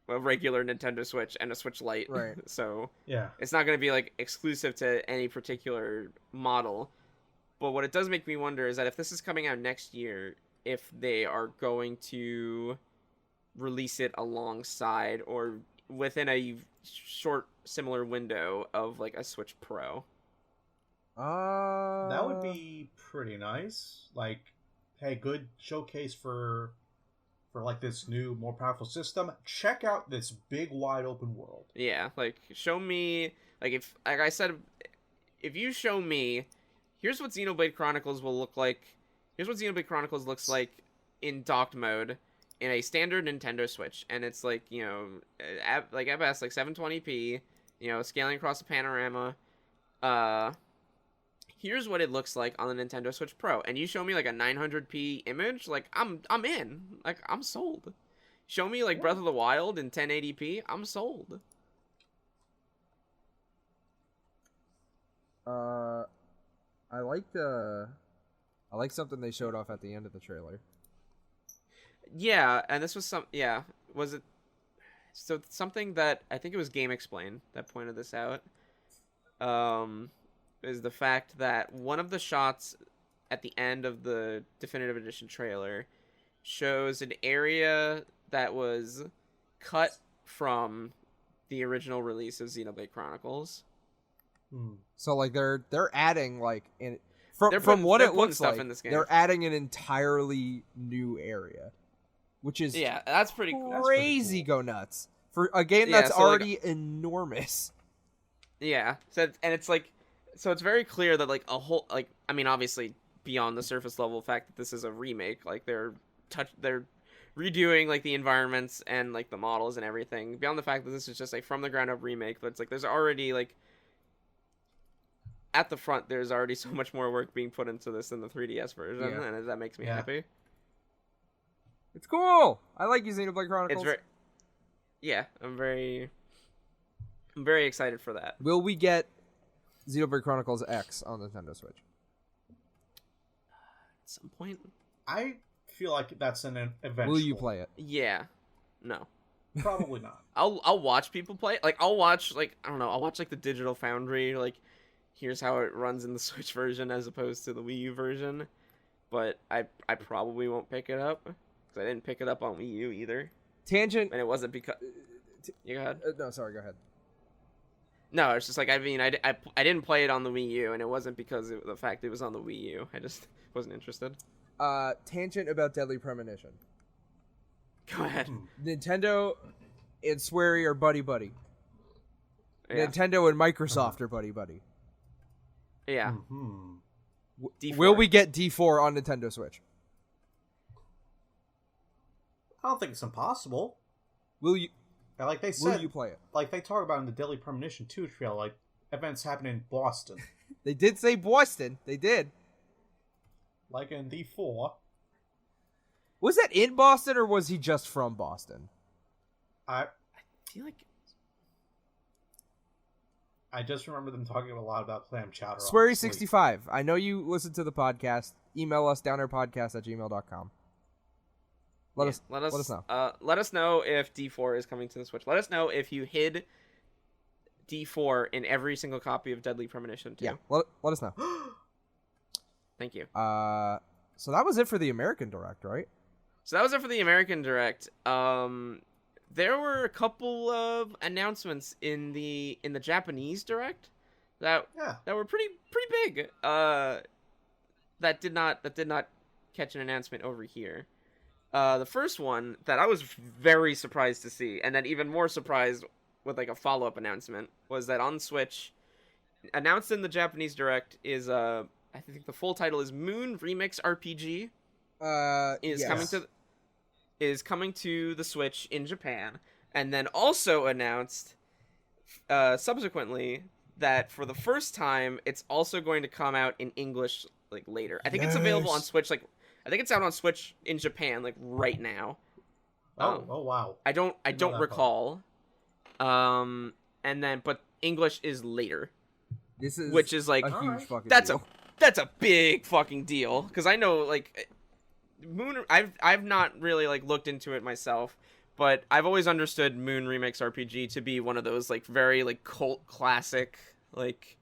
a regular Nintendo Switch and a Switch Lite. Right. So yeah, it's not going to be like exclusive to any particular model. But what it does make me wonder is that if this is coming out next year, if they are going to release it alongside or within a short similar window of like a Switch Pro. That would be pretty nice. Like, hey, good showcase for like this new, more powerful system. Check out this big, wide open world. Yeah, like show me, like I said, if you show me, here's what Xenoblade Chronicles will look like. Here's what Xenoblade Chronicles looks like in docked mode. In a standard Nintendo Switch, and it's like, you know, at best like 720p, you know, scaling across the panorama. Here's what it looks like on the Nintendo Switch Pro, and you show me like a 900p image, like I'm in, like I'm sold. Show me like Breath of the Wild in 1080p, I'm sold. I like something they showed off at the end of the trailer. Yeah, and this was was it? So something that I think it was Game Explain that pointed this out. Is the fact that one of the shots at the end of the Definitive Edition trailer shows an area that was cut from the original release of Xenoblade Chronicles. So like they're adding like from what it looks like, in this game. They're adding an entirely new area. Which is that's pretty cool. Crazy go nuts for a game that's already enormous. Yeah, so it's like, so it's very clear that like a whole, like, I mean, obviously beyond the surface level fact that this is a remake, like they're redoing like the environments and like the models and everything. Beyond the fact that this is just like from the ground up remake, but it's like there's already like at the front there's already so much more work being put into this than the 3DS version, and that makes me happy. It's cool. I like using Xenoblade Chronicles. I'm very excited for that. Will we get Xenoblade Chronicles X on Nintendo Switch? At some point. I feel like that's an eventual. Will you play it? Yeah. No. Probably not. I'll watch people play it. Like I'll watch like I don't know. I'll watch like the Digital Foundry. Like here's how it runs in the Switch version as opposed to the Wii U version. But I probably won't pick it up because I didn't pick it up on Wii U either. Tangent. And it wasn't because. You go ahead. No, sorry. Go ahead. No, it's just like I mean I didn't play it on the Wii U, and it wasn't because of the fact it was on the Wii U. I just wasn't interested. Tangent about Deadly Premonition. Go ahead. Nintendo and Swery are buddy. Yeah. Nintendo and Microsoft are buddy. Yeah. Mm-hmm. D4. Will we get D4 on Nintendo Switch? I don't think it's impossible. Will you? Like they said, Will you play it? Like they talk about in the Deadly Premonition 2 trailer, like events happen in Boston. They did say Boston. They did. Like in D4. Was that in Boston or was he just from Boston? I feel like I just remember them talking a lot about clam chowder. Swery65. I know you listen to the podcast. Email us downairpodcast@gmail.com. Let us know. Let us know if D4 is coming to the Switch. Let us know if you hid D4 in every single copy of Deadly Premonition 2. Yeah, let us know. Thank you. So that was it for the American Direct, right? So that was it for the American Direct. There were a couple of announcements in the Japanese Direct that were pretty big. That did not catch an announcement over here. The first one that I was very surprised to see, and then even more surprised with like a follow-up announcement, was that on Switch, announced in the Japanese Direct is I think the full title is Moon Remix RPG. Is coming to the Switch in Japan, and then also announced subsequently that for the first time it's also going to come out in English like later. I think it's available on Switch I think it's out on Switch in Japan like right now. Oh wow. I don't recall. And then but English is later. Which is like a huge fucking deal. That's a big fucking deal because I know like Moon. I've not really like looked into it myself, but I've always understood Moon Remix RPG to be one of those like very like cult classic like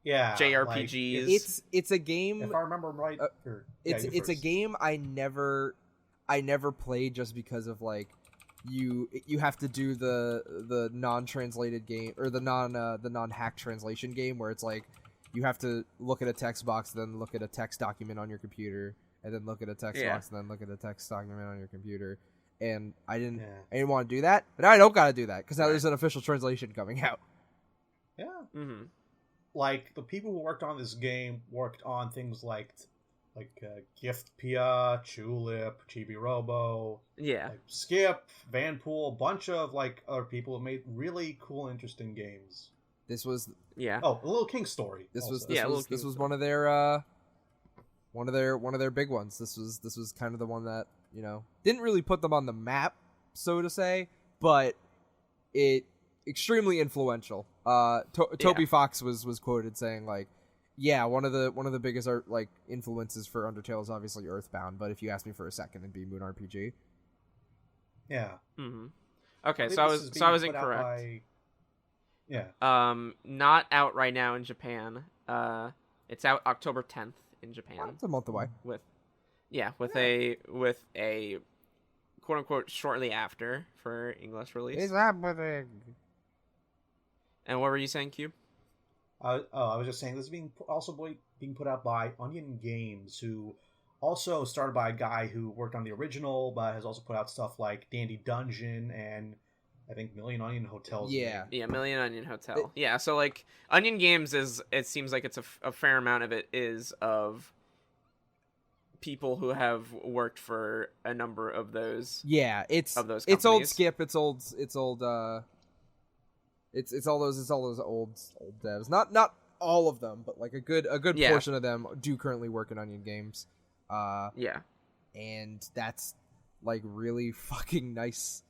JRPGs. Like, it's a game. If I remember right, it's a game I never played just because of like you have to do the non-translated game or the non-hack translation game where it's like you have to look at a text box, then look at a text document on your computer, and then look at a text box, and then look at a text document on your computer. And I didn't want to do that, but now I don't gotta do that because now there's an official translation coming out. Yeah. Mm-hmm. Like the people who worked on this game worked on things like Gift Pia, Tulip, Chibi Robo, like Skip, Vanpool, a bunch of like other people who made really cool, interesting games. This was a Little King Story. This was one of their big ones. This was kind of the one that didn't really put them on the map, so to say, but it extremely influential. Toby Fox was quoted saying like, one of the biggest like influences for Undertale is obviously Earthbound, but if you ask me for a second, it'd be Moon RPG. Yeah. Mm-hmm. Okay, so I was incorrect. Not out right now in Japan. It's out October 10th in Japan. Well, it's a month away. With a quote unquote shortly after for English release. It's happening. And what were you saying, Cube? I was just saying this is being put out by Onion Games, who also started by a guy who worked on the original, but has also put out stuff like Dandy Dungeon and I think Million Onion Hotel. Yeah, Million Onion Hotel. So like Onion Games it seems like it's a fair amount of it is of people who have worked for a number of those. Yeah, it's of those. It's old Skip. It's all those old devs. Not all of them, but like a good portion of them do currently work in Onion Games. And that's like really fucking nice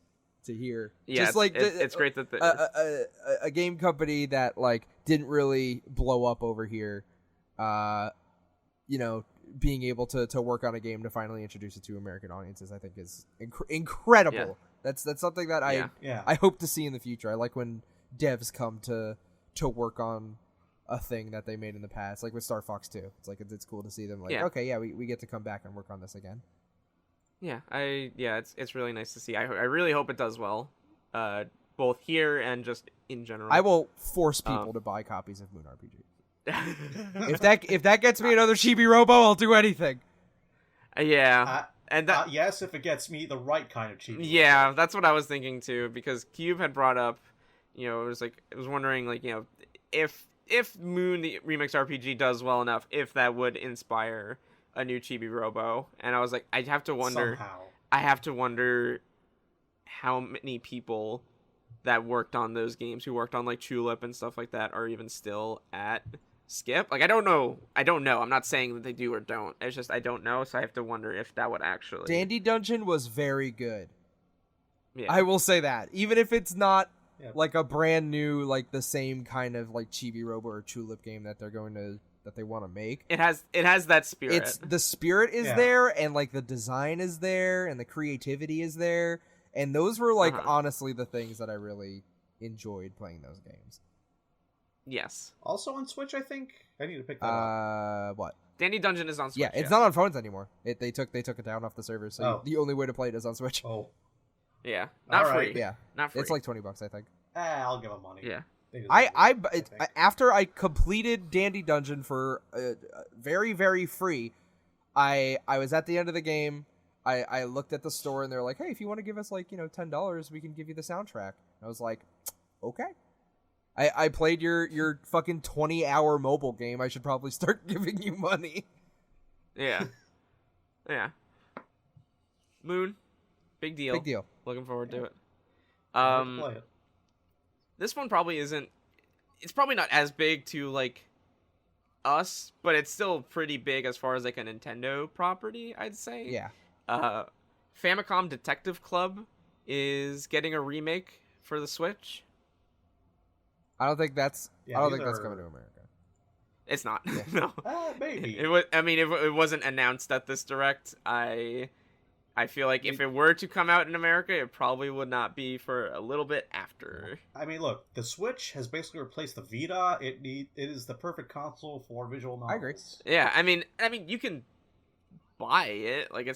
to hear. Yeah, just like it's great that a game company that like didn't really blow up over here, being able to work on a game to finally introduce it to American audiences, I think is incredible. That's something that Yeah. I hope to see in the future. I like when devs come to work on a thing that they made in the past, like with Star Fox 2. It's like it's cool to see them like, okay, yeah, we get to come back and work on this again. Yeah, it's really nice to see. I really hope it does well, both here and just in general. I will force people to buy copies of Moon RPG. if that gets me another Chibi Robo, I'll do anything. Yeah. And that, yes, if it gets me the right kind of cheap. Yeah, that's what I was thinking too, because Cube had brought up, it was wondering, like, if Moon the Remix RPG does well enough, if that would inspire a new Chibi Robo, and I was like, I have to wonder how many people that worked on those games, who worked on like Tulip and stuff like that, are even still at Skip. Like, I don't know. I'm not saying that they do or don't. It's just I don't know, so I have to wonder if that would actually. Dandy Dungeon was very good. Yeah. I will say that. Even if it's not like a brand new, like the same kind of like Chibi Robo or Tulip game that they want to make. It has that spirit. The spirit is there, and like the design is there, and the creativity is there, and those were like honestly the things that I really enjoyed playing those games. Yes. Also on Switch, I think. I need to pick that up. What? Dandy Dungeon is on Switch. Yeah, it's not on phones anymore. They took it down off the servers, so the only way to play it is on Switch. Oh. Yeah. Not free. Yeah. Not free. It's like $20, I think. I'll give them money. Yeah. After I completed Dandy Dungeon for very, very free, I was at the end of the game. I looked at the store and they're like, hey, if you want to give us like, $10, we can give you the soundtrack. And I was like, okay. I played your fucking 20-hour mobile game. I should probably start giving you money. Yeah. Yeah. Moon. Big deal. Big deal. Looking forward to it. Play it. This one probably isn't. It's probably not as big to like us, but it's still pretty big as far as like a Nintendo property, I'd say. Yeah. Famicom Detective Club is getting a remake for the Switch. I don't think that's coming to America. It's not. Yeah. No. Maybe. It wasn't announced at this direct. I feel like if it were to come out in America, it probably would not be for a little bit after. I mean, look, the Switch has basically replaced the Vita. It is the perfect console for visual novels. I agree. Yeah, I mean, you can buy it. Like,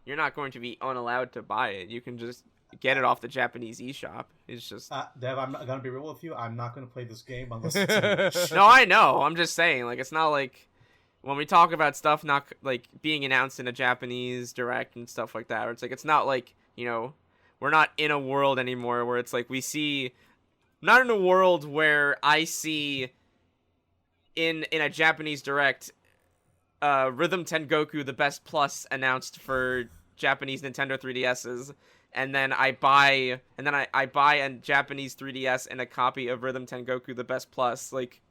you're not going to be unallowed to buy it. You can just get it off the Japanese eShop. It's just Dev, I'm not gonna be real with you. I'm not gonna play this game unless it's in English. No, I know. I'm just saying, like, it's not like when we talk about stuff not like being announced in a Japanese direct and stuff like that, or it's like it's not like, we're not in a world anymore where it's like not in a world where I see in a Japanese direct Rhythm Tengoku the Best Plus announced for Japanese Nintendo 3DSs, and then I buy a Japanese 3DS and a copy of Rhythm Tengoku the Best Plus, like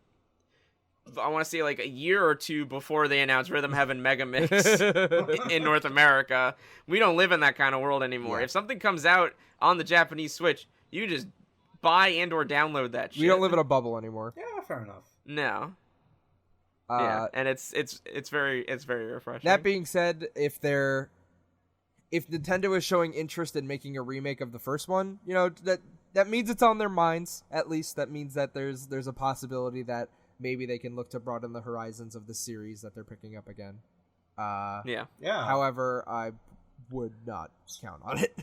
I want to say like a year or two before they announced Rhythm Heaven Mega Mix in North America. We don't live in that kind of world anymore. Yeah. If something comes out on the Japanese Switch, you just buy and or download that shit. We don't live in a bubble anymore. Yeah, fair enough. No. Yeah, and it's very refreshing. That being said, if Nintendo is showing interest in making a remake of the first one, that means it's on their minds. At least that means that there's a possibility that maybe they can look to broaden the horizons of the series that they're picking up again. Yeah. However, I would not count on it.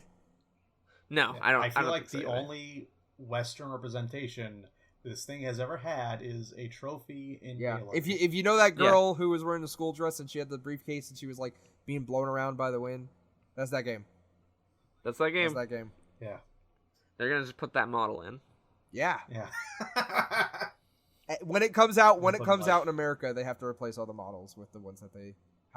No, Yeah. I don't. I feel like think the so either. only Western representation this thing has ever had is a trophy in Halo. If you know that girl who was wearing the school dress and she had the briefcase and she was like being blown around by the wind, that's that game. That's that game. That's that game. Yeah. They're gonna just put that model in. Yeah. Yeah. When it comes out in America, they have to replace all the models with the ones that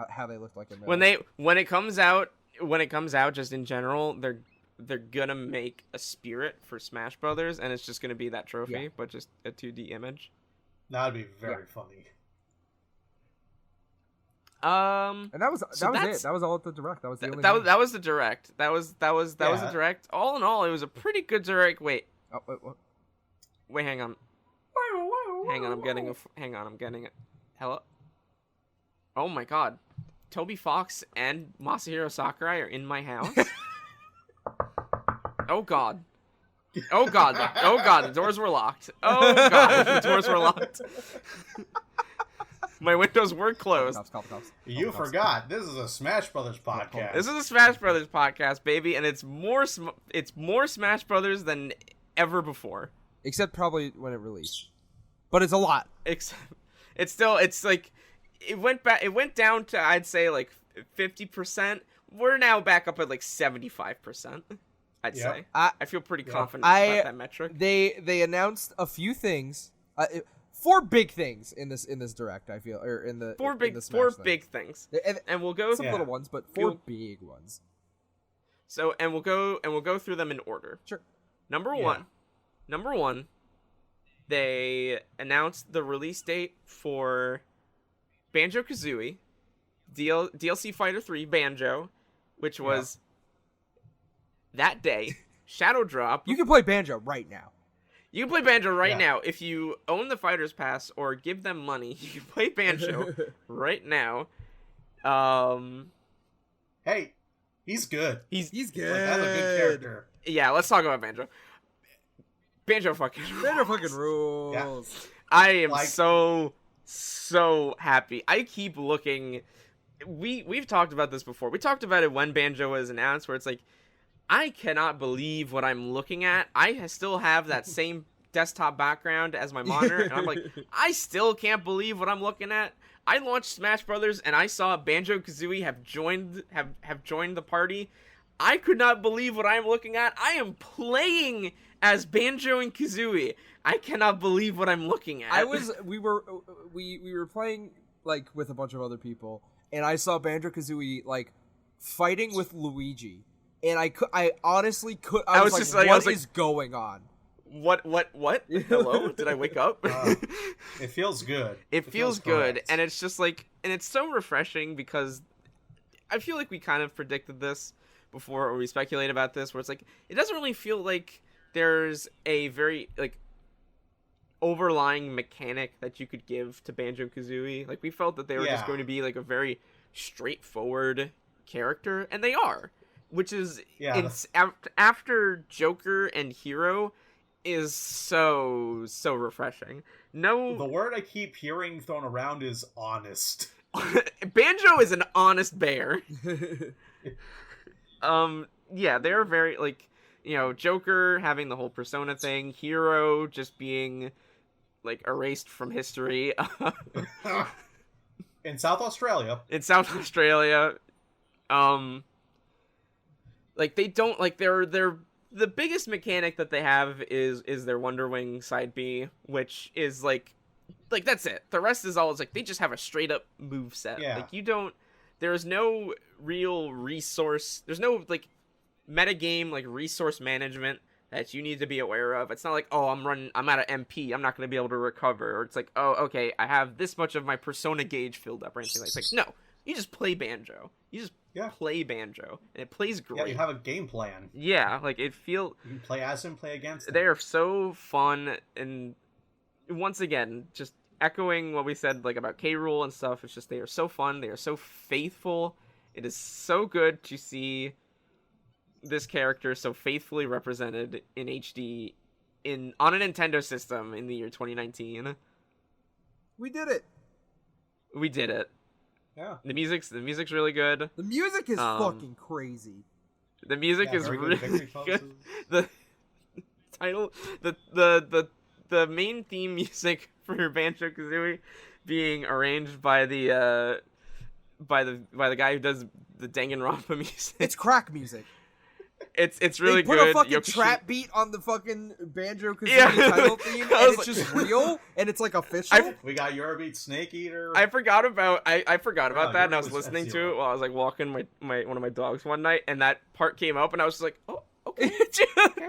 how they look like in America. When it comes out, just in general, they're gonna make a Spirit for Smash Brothers, and it's just gonna be that trophy, but just a 2D image. That would be very funny. And that was so it. That was all at the direct. That was the only. That was the direct. That was the direct. All in all, it was a pretty good direct. Wait. Oh, wait, what? Wait, hang on. I'm getting it. Hello. Oh my God, Toby Fox and Masahiro Sakurai are in my house. Oh god. Oh god. Oh god, the doors were locked. Oh god, the doors were locked. My windows were closed. You forgot. This is a Smash Brothers podcast. This is a Smash Brothers podcast, baby, and it's more Smash Brothers than ever before. Except probably when it released. But it's a lot. It's like it went down to, I'd say, like 50%. We're now back up at like 75%. I'd say. I feel pretty confident about that metric. They announced a few things. 4 big things in this direct, I feel, or in the four big things, and we'll go some little ones, but 4 big ones. So we'll go through them in order. Sure. Number one, they announced the release date for Banjo-Kazooie, DLC Fighter 3 Banjo, which was that day. Shadow Drop. You can play Banjo right now. You can play Banjo right now. If you own the Fighter's Pass or give them money, you can play Banjo right now. Hey, he's good. He's good. Like, that's a good character. Yeah, let's talk about Banjo. Banjo fucking rules. Yeah. I am so happy. I keep looking. We've talked about this before. We talked about it when Banjo was announced, where it's like, I cannot believe what I'm looking at. I still have that same desktop background as my monitor, and I'm like, I still can't believe what I'm looking at. I launched Smash Brothers, and I saw Banjo-Kazooie have joined the party. I could not believe what I'm looking at. I am playing as Banjo and Kazooie. I cannot believe what I'm looking at. We were playing like with a bunch of other people, and I saw Banjo-Kazooie like fighting with Luigi. And I honestly could. I was just like, what is going on? What? Hello? Did I wake up? It feels good. It feels good, correct. And it's just like, and it's so refreshing because I feel like we kind of predicted this before, or we speculated about this, where it's like, it doesn't really feel like there's a very like overlying mechanic that you could give to Banjo-Kazooie. Like, we felt that they were just going to be like a very straightforward character, and they are. Which is, after Joker and Hero, is so refreshing. The word I keep hearing thrown around is honest. Banjo is an honest bear. They're very, like, Joker having the whole Persona thing, Hero just being, like, erased from history. In South Australia. Like, they don't, like, they're the biggest mechanic that they have is their Wonder Wing side B, which is, like, that's it. The rest is all, it's like, they just have a straight-up moveset. Yeah. Like, there's no real resource, there's no, like, metagame, like, resource management that you need to be aware of. It's not like, oh, I'm out of MP, I'm not going to be able to recover. Or it's like, oh, okay, I have this much of my Persona gauge filled up, or anything like that. It's like, no, you just play Banjo. You just play Banjo, and it plays great. Yeah, you have a game plan. Yeah, like, you can play as him, play against him. They are so fun, and once again, just echoing what we said, like, about K. Rool and stuff, it's just, they are so fun, they are so faithful. It is so good to see this character so faithfully represented in HD on a Nintendo system in the year 2019. We did it. Yeah. The music's really good. The music is fucking crazy. The music is really good. The title, the main theme music for Banjo-Kazooie being arranged by the guy who does the Danganronpa music. It's crack music. It's really good. They put a fucking trap beat on the fucking Banjo-Kazooie title theme, and it's just real, and it's like official. We got Eurobeat Snake Eater. I forgot about that, and I was listening to it while I was like walking one of my dogs one night, and that part came up, and I was just like, oh, okay.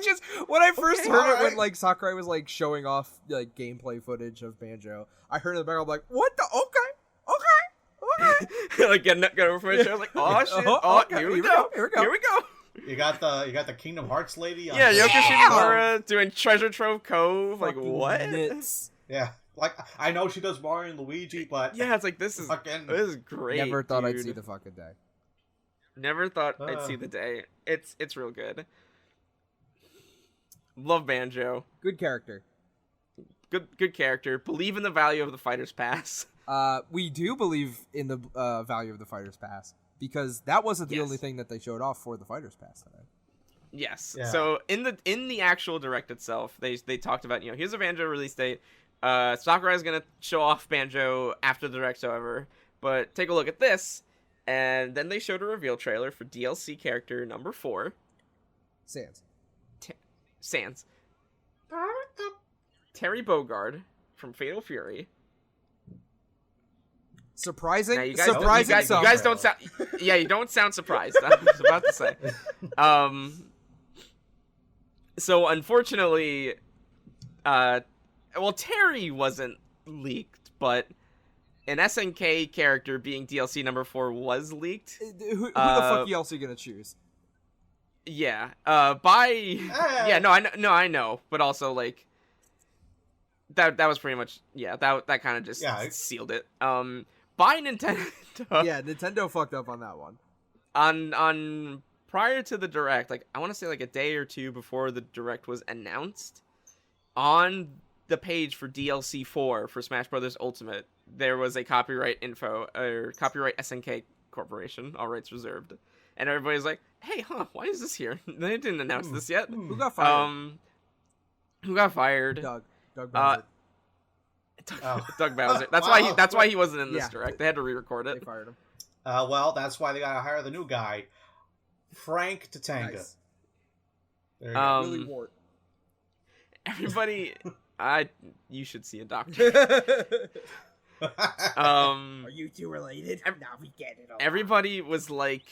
just when I first heard it, when like Sakurai was like showing off like gameplay footage of Banjo, I heard in the background, I'm like, what the? Okay. Like getting over from it, I was like, oh shit, here we go. You got the Kingdom Hearts lady on Yoko Shimomura doing Treasure Trove Cove. Like, what? Nuts. Yeah. Like, I know she does Mario and Luigi, but yeah, it's like, this is great. Never thought I'd see the fucking day. Never thought I'd see the day. It's real good. Love Banjo. Good character. Good character. Believe in the value of the Fighter's Pass. We do believe in the value of the Fighter's Pass because that wasn't the only thing that they showed off for the Fighter's Pass today. Yes. Yeah. So in the actual direct itself, they talked about, here's a Banjo release date. Sakurai is gonna show off Banjo after the direct, however. But take a look at this, and then they showed a reveal trailer for DLC character number 4. Sans. Terry Bogard from Fatal Fury. Surprising. Now, You you guys don't sound. Yeah, you don't sound surprised. I was about to say. So unfortunately, Terry wasn't leaked, but an SNK character being DLC number 4 was leaked. Who the fuck else are you gonna choose? Yeah. Yeah. No, I know, but also like. That was pretty much that kind of just sealed it. By Nintendo. Yeah, Nintendo fucked up on that one. On prior to the direct, like I want to say like a day or two before the direct was announced, on the page for DLC 4 for Smash Bros. Ultimate, there was a copyright info or copyright SNK Corporation, all rights reserved, and everybody's like, "Hey, why is this here? They didn't announce this yet." Who got fired? Who got fired? Doug Bowser. Doug Bowser. That's why he wasn't in this direct. They had to re-record it. They fired him. Well, that's why they gotta hire the new guy, Frank Tatanga. Nice. There you go. Willie Wart. Everybody, you should see a doctor. Are you two related? Now we get it. Everybody was like,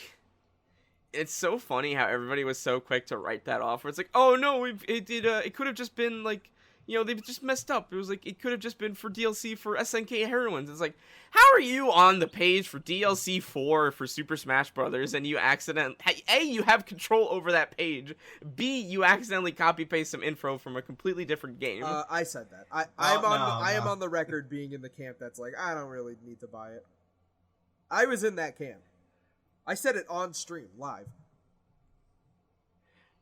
it's so funny how everybody was so quick to write that off. Where it's like, oh no, it could have just been like, they've just messed up. It was like, it could have just been for DLC for SNK Heroines. It's like, how are you on the page for DLC 4 for Super Smash Brothers and you A, you have control over that page. B, you accidentally copy paste some info from a completely different game. I said that. I am on the record being in the camp that's like, I don't really need to buy it. I was in that camp. I said it on stream, live.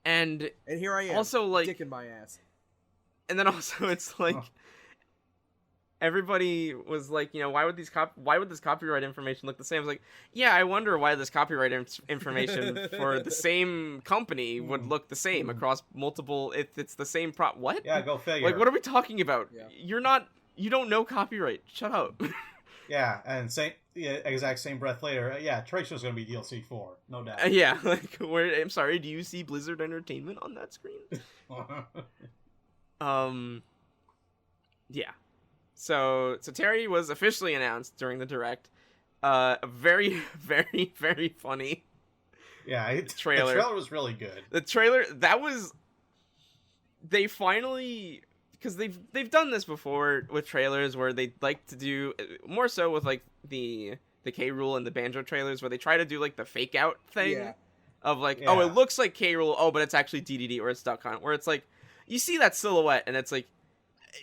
And here I am, also like dick in my ass. And then also it's like everybody was like, why would this copyright information look the same? I was like, yeah, I wonder why this copyright information for the same company would look the same across multiple. If it's the same what? Yeah, go figure. Like, what are we talking about? Yeah. You don't know copyright. Shut up. Yeah, and exact same breath later. Yeah, Tracer's gonna be DLC 4, no doubt. Yeah, like I'm sorry. Do you see Blizzard Entertainment on that screen? Yeah. So Terry was officially announced during the direct. Very, very, very funny. Yeah, trailer. The trailer was really good. The trailer they finally, because they've done this before with trailers where they like to do more so with like the K Rool and the Banjo trailers where they try to do like the fake out thing of like, oh, it looks like K Rool, but it's actually DDD or it's Duck Hunt, where it's like you see that silhouette and it's like,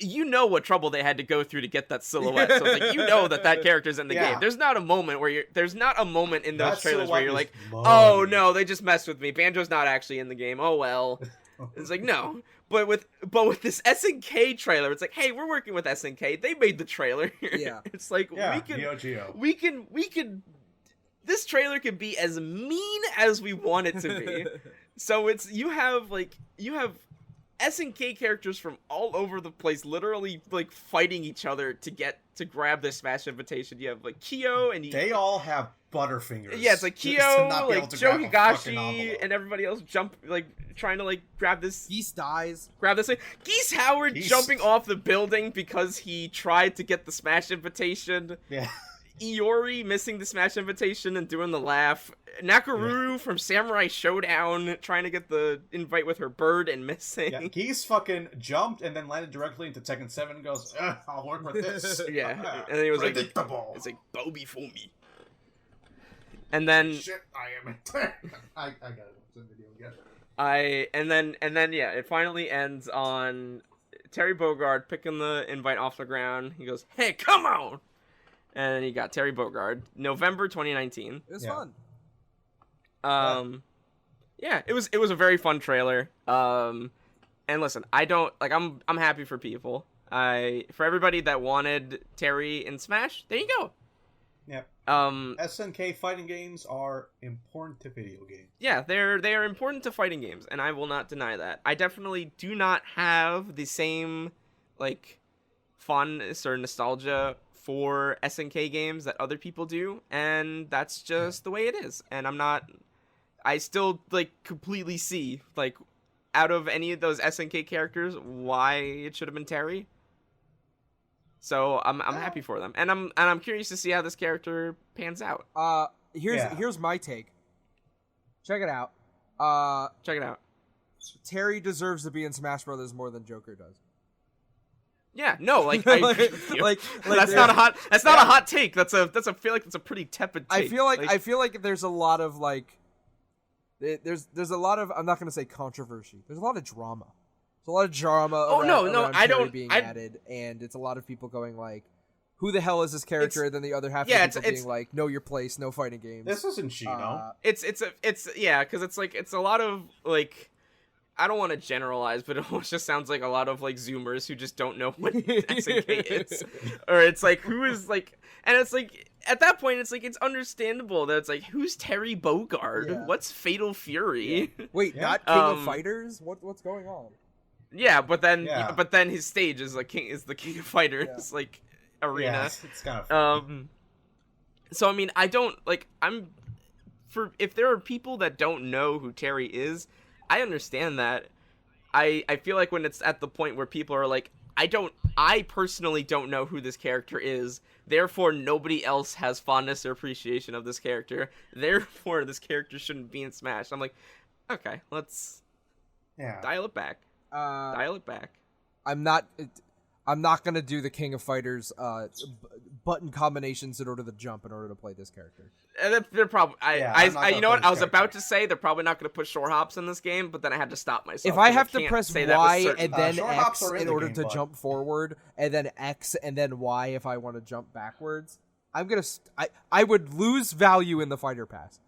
what trouble they had to go through to get that silhouette. So it's like, that character's in the game. There's not a moment in those trailers where you're like, oh no, they just messed with me. Banjo's not actually in the game. Oh well. It's like, no. But with this SNK trailer, it's like, hey, we're working with SNK. They made the trailer. Yeah. It's like we can this trailer can be as mean as we want it to be. So you have SNK characters from all over the place, literally like fighting each other to grab this Smash invitation. You have like Kyo and they all have butterfingers. Yeah, it's like Kyo, like Joe Higashi, and everybody else trying to grab this. Geese dies. Grab this thing. Geese Howard jumping off the building because he tried to get the Smash invitation. Yeah. Iori missing the Smash invitation and doing the laugh. Nakaruru from Samurai Showdown trying to get the invite with her bird and missing. Yeah, Geese fucking jumped and then landed directly into Tekken 7 and goes, I'll work with this. Yeah, and then he was predictable. It's like, bow before me. And then... Shit, I am I got it. It's in video again. And then it finally ends on Terry Bogard picking the invite off the ground. He goes, hey, come on! And then you got Terry Bogard, November 2019. It was fun. Yeah, it was a very fun trailer. And listen, I don't like. I'm happy for people. For everybody that wanted Terry in Smash, there you go. Yep. SNK fighting games are important to video games. Yeah, they are important to fighting games, and I will not deny that. I definitely do not have the same like fondness or nostalgia for SNK games that other people do, and that's just the way it is. And I still like completely see like out of any of those SNK characters why it should have been Terry. So I'm happy for them, and I'm curious to see how this character pans out. Here's my take. Check it out. Check it out. Terry deserves to be in Smash Brothers more than Joker does. Yeah, no, like I agree with you. like that's not a hot take. That's a feel like that's a pretty tepid take. I feel like there's a lot of like there's a lot of, I'm not gonna say controversy. There's a lot of drama. There's a lot of drama. Around Terry being added, and it's a lot of people going like, "Who the hell is this character?" And then the other half of people being like, "Know your place, no fighting games." This isn't Shino. It's because it's a lot of like, I don't want to generalize, but it almost just sounds like a lot of like Zoomers who just don't know what SNK is, or it's like who is like, and it's like at that point it's like it's understandable that it's like who's Terry Bogard? Yeah. What's Fatal Fury? Yeah. Wait, not King of Fighters? What's going on? Yeah, but then his stage is the King of Fighters like arena. Yeah, it's kind of so I mean, I don't like if there are people that don't know who Terry is, I understand that. I feel like when it's at the point where people are like, I personally don't know who this character is, therefore nobody else has fondness or appreciation of this character, therefore this character shouldn't be in Smash. I'm like, okay, let's dial it back. Dial it back. I'm not gonna do the King of Fighters button combinations in order to jump in order to play this character. And they're probably you know what I was character. about to say, they're probably not going to put short hops in this game, but then I had to stop myself. If I have to can't press say that with Y certainty. and then short hops X are in in the order game, to bud. jump forward, and then X and then Y if I want to jump backwards, I would lose value in the fighter pass.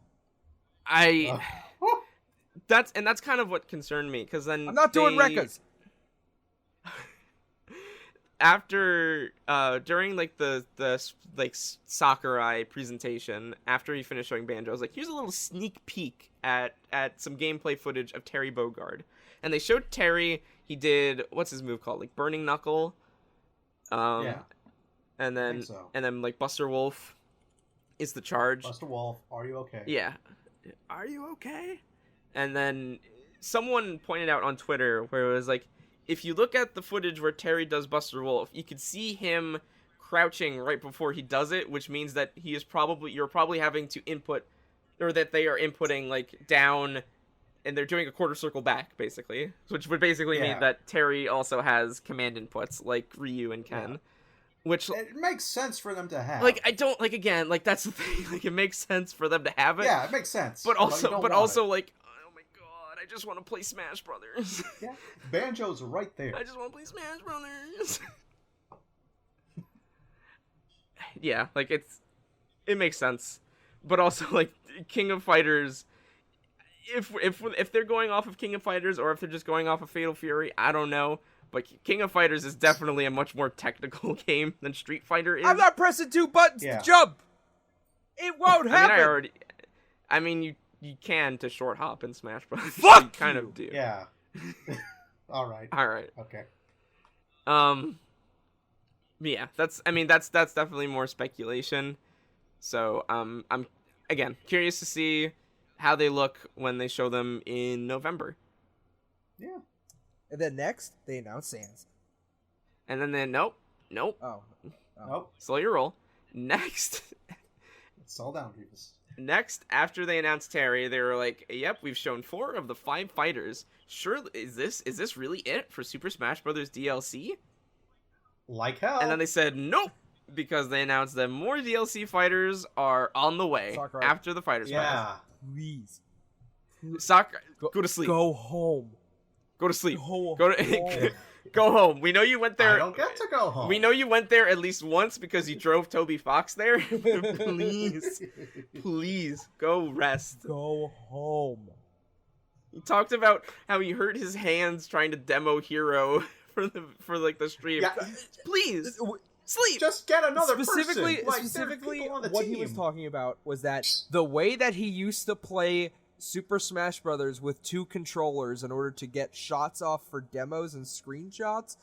That's kind of what concerned me, because then I'm not doing Rekkas. After during like the like Sakurai presentation, after he finished showing Banjo, I was like, here's a little sneak peek at some gameplay footage of Terry Bogard. And they showed Terry, he did, what's his move called? Like Burning Knuckle. yeah. And then so. and then like Buster Wolf is the charge. Buster Wolf, are you okay? Yeah. Are you okay? And then someone pointed out on Twitter where it was like, if you look at the footage where Terry does Buster Wolf, you can see him crouching right before he does it, which means that you're probably having to input, or that they are inputting like down, and they're doing a quarter circle back, basically, which would basically mean that Terry also has command inputs like Ryu and Ken. Yeah. Which It makes sense for them to have. like I don't like again like that's the thing, like it makes sense for them to have it. Yeah, it makes sense. But you also don't but want also it. like, oh my god, I just want to play Smash Brothers. Yeah, Banjo's right there. I just want to play Smash Brothers. Yeah, like it makes sense, but also like King of Fighters. If they're going off of King of Fighters or if they're just going off of Fatal Fury, I don't know. But King of Fighters is definitely a much more technical game than Street Fighter is. I'm not pressing 2 buttons Yeah. to jump. It won't happen. I mean, you can to short hop in Smash Bros. Fuck you kind of do. Yeah. All right. Okay. Yeah, that's definitely more speculation. So I'm again curious to see how they look when they show them in November. Yeah. And then next, they announce Sans. And then nope. Oh. Nope. Slow your roll. Next, It's all down, Grievous. after they announced Terry, they were like, "Yep, we've shown 4 of the 5 fighters. Sure, is this really it for Super Smash Bros. DLC?" Like hell. And then they said nope, because they announced that more DLC fighters are on the way Sakurai. after the fighters. Yeah. Please. Sakurai, go to sleep. Go home. Go to sleep. Go Go to home. go home. We know you went there. I don't get to go home. We know you went there at least once because you drove Toby Fox there. Please go rest. Go home. He talked about how he hurt his hands trying to demo Hero for the stream. Yeah. Please sleep. Just get another specifically, person. Like, specifically, people on the what team. he was talking about was that the way that he used to play Super Smash Brothers with 2 controllers in order to get shots off for demos and screenshots,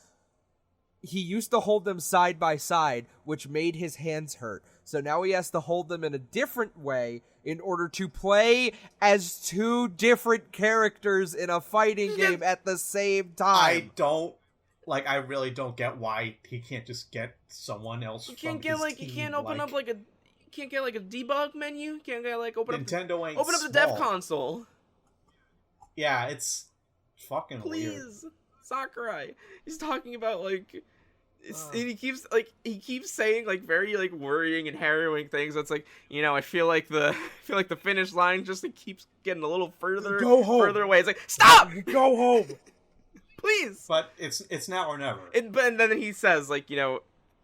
he used to hold them side by side, which made his hands hurt. So now he has to hold them in a different way in order to play as 2 different characters in a fighting game at the same time. I really don't get why he can't just get someone else. You can't from get his like team, you can't open up like a. You can't get like a debug menu. You can't get like open Nintendo ain't open up the small. dev console. Yeah, it's fucking weird. Please, Sakurai. He's talking about like. And he keeps saying like very like worrying and harrowing things. It's like, I feel like the finish line just keeps getting a little further away. It's like, stop, Go home. please. But it's now or never. And then he says like,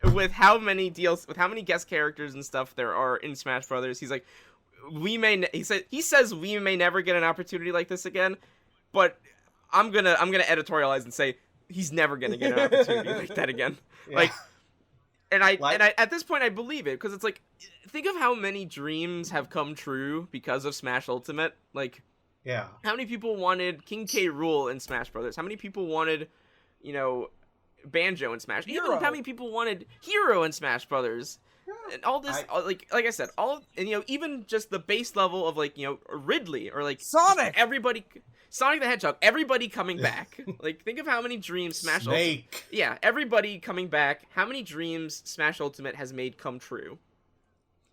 with how many guest characters and stuff there are in Smash Brothers, he's like, he says we may never get an opportunity like this again, but I'm gonna editorialize and say he's never gonna get an opportunity like that again. Yeah. And I at this point I believe it, because it's like, think of how many dreams have come true because of Smash Ultimate. Like, yeah, how many people wanted King K. Rool in Smash Brothers? How many people wanted, Banjo in Smash? Even how many people wanted Hero in Smash Brothers? And all this, like I said, even just the base level of like, Ridley or like Sonic, Sonic the Hedgehog, everybody coming back. Like, think of how many dreams Smash Snake. Ultimate... Yeah, everybody coming back. How many dreams Smash Ultimate has made come true?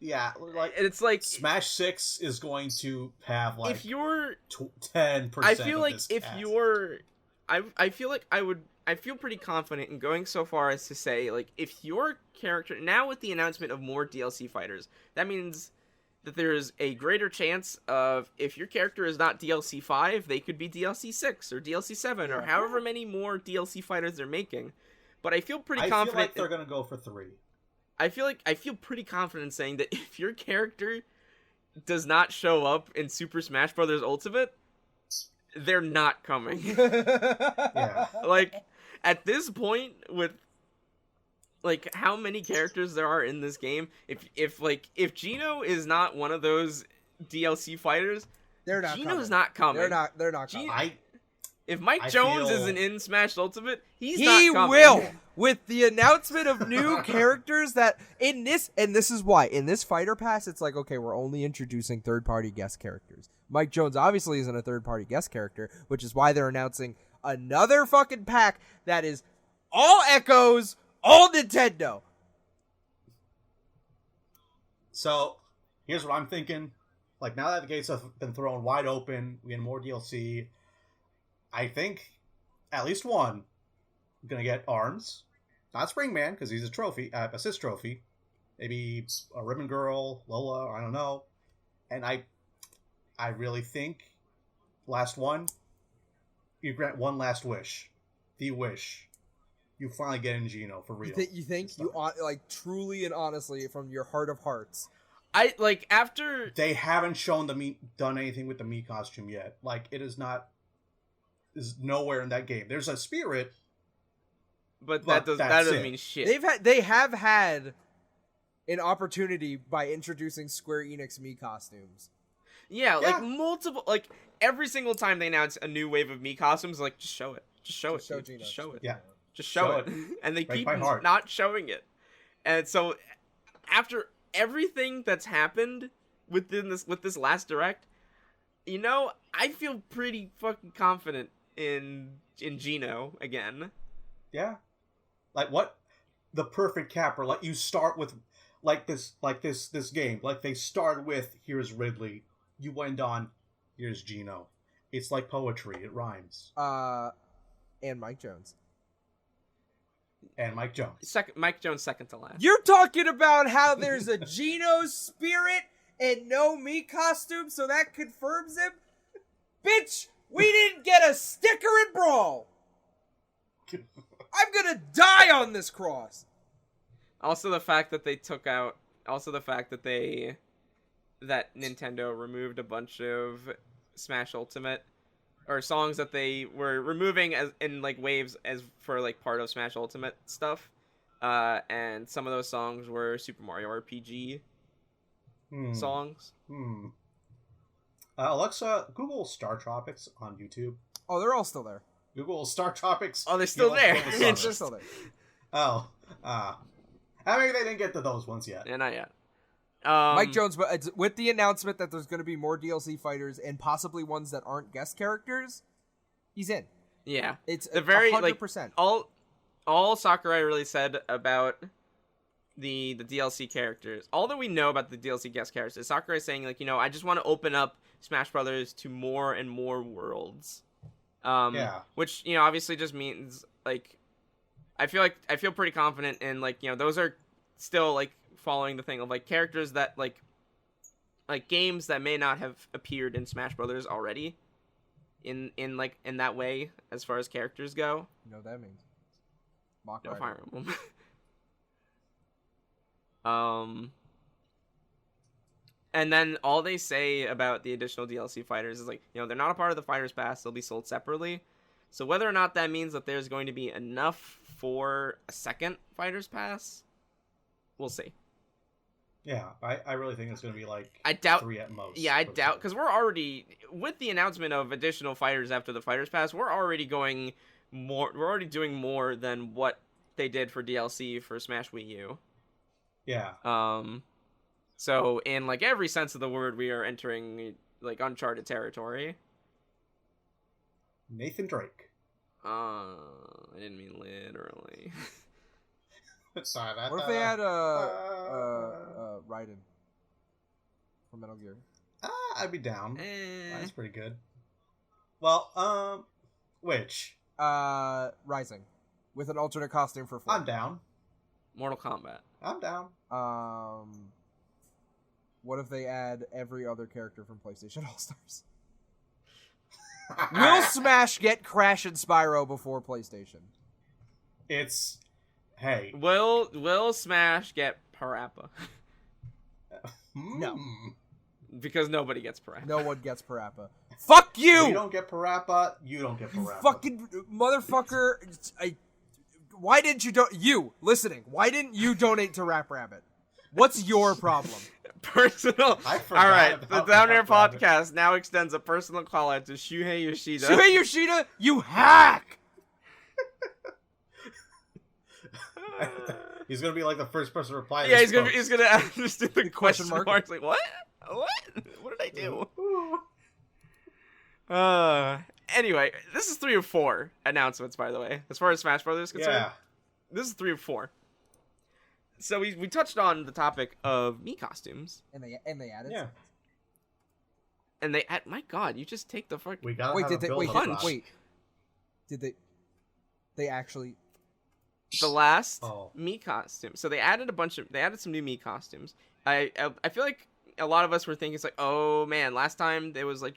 Yeah, like... It's like... Smash 6 is going to have, like... If you're... 10% I feel like this if cast. you're... I feel like I feel pretty confident in going so far as to say, like, if your character... Now with the announcement of more DLC fighters, that means... that there's a greater chance of, if your character is not DLC 5, they could be DLC 6 or DLC 7 or however many more DLC fighters they're making. But I feel pretty confident... I feel like they're going to go for 3. I feel pretty confident in saying that if your character does not show up in Super Smash Bros. Ultimate, they're not coming. Yeah. Like, at this point, with... like how many characters there are in this game, if Geno is not one of those DLC fighters, Geno's not coming. They're not coming. If Mike Jones isn't in Smash Ultimate, he not coming. Will. With the announcement of new characters that this is why in this fighter pass it's like, okay, we're only introducing third-party guest characters. Mike Jones obviously isn't a third-party guest character, which is why they're announcing another fucking pack that is all Echoes, all Nintendo. So, here's what I'm thinking. Like, now that the gates have been thrown wide open, we get more DLC, I think at least one gonna get Arms. Not Springman, because he's a trophy, assist trophy. Maybe a Ribbon Girl, Lola, I don't know. And I really think, last one, you grant one last wish. The wish. You finally get in Geno for real. You think you like truly and honestly from your heart of hearts? I like after they haven't shown done anything with the Mii costume yet. Like it is nowhere in that game. There's a spirit, but that doesn't mean shit. They have had an opportunity by introducing Square Enix Mii costumes. Yeah, like multiple, like every single time they announce a new wave of Mii costumes, like just show it, just show it. Yeah. Just show it. And they keep not showing it. And so after everything that's happened with this last direct, I feel pretty fucking confident in Geno again. Yeah. Like what? The perfect capper. Like you start with this game. Like they start with here's Ridley. You went on here's Geno. It's like poetry. It rhymes. And Mike Jones. And Mike Jones. Mike Jones second to last. You're talking about how there's a Geno spirit and no Mii costume, so that confirms him? Bitch, we didn't get a sticker in Brawl! I'm gonna die on this cross! Also the fact that they took out... Also the fact that that Nintendo removed a bunch of Smash Ultimate or songs that they were removing as in like waves as for like part of Smash Ultimate stuff. And some of those songs were Super Mario RPG songs. Alexa, Google Star Tropics on YouTube. Oh, they're all still there. Google Star Tropics. Oh, they're still there. They're still there. Oh, maybe they didn't get to those ones yet. Yeah, not yet. Mike Jones, but it's with the announcement that there's going to be more DLC fighters and possibly ones that aren't guest characters, he's in. Yeah, It's the very 100%. like all Sakurai really said about the DLC characters. All that we know about the DLC guest characters is Sakurai saying like, I just want to open up Smash Brothers to more and more worlds. Which obviously just means like I feel pretty confident in like those are still like following the thing of like characters that like games that may not have appeared in Smash Brothers already in that way as far as characters go. You know what that means? Mock No Rider. Fire Emblem. And then all they say about the additional DLC fighters is like, they're not a part of the Fighters Pass. They'll be sold separately. So whether or not that means that there's going to be enough for a second Fighters Pass, we'll see. Yeah, I really think it's going to be like I doubt 3 at most. Yeah, I doubt, because we're already, with the announcement of additional fighters after the Fighters Pass, we're already doing more than what they did for DLC for Smash Wii U. Yeah. So in like every sense of the word, we are entering like uncharted territory. Nathan Drake. I didn't mean literally. Sorry about What if they had Raiden from Metal Gear? I'd be down. That's pretty good. Well, which? Rising. With an alternate costume for 4. I'm down. Mortal Kombat. I'm down. What if they add every other character from PlayStation All-Stars? Will Smash get Crash and Spyro before PlayStation? Hey. Will Smash get Parappa? No. Because nobody gets Parappa. No one gets Parappa. Fuck you! You don't get Parappa. You don't get Parappa. Fucking motherfucker. Why didn't you why didn't you donate to Rap Rabbit? What's your problem? Personal. I forgot All right, the about DownAir Rap Rabbit. podcast now extends a personal call out to Shuhei Yoshida. Shuhei Yoshida, you hack! He's gonna be like the first person to reply. To Yeah, this he's gonna just do the question mark. marks. Like what? What did I do? Anyway, this is 3 of 4 announcements, by the way, as far as Smash Brothers is concerned. Yeah. This is 3 of 4. So we touched on the topic of Mii costumes, And they added. Yeah. and they my God, you just take the fuck. We gotta Wait, have did a they build wait? up Did, rush. wait. Did they actually? The last Oh. Mii costume. So they added some new Mii costumes. I feel like a lot of us were thinking it's like, oh man, last time there was like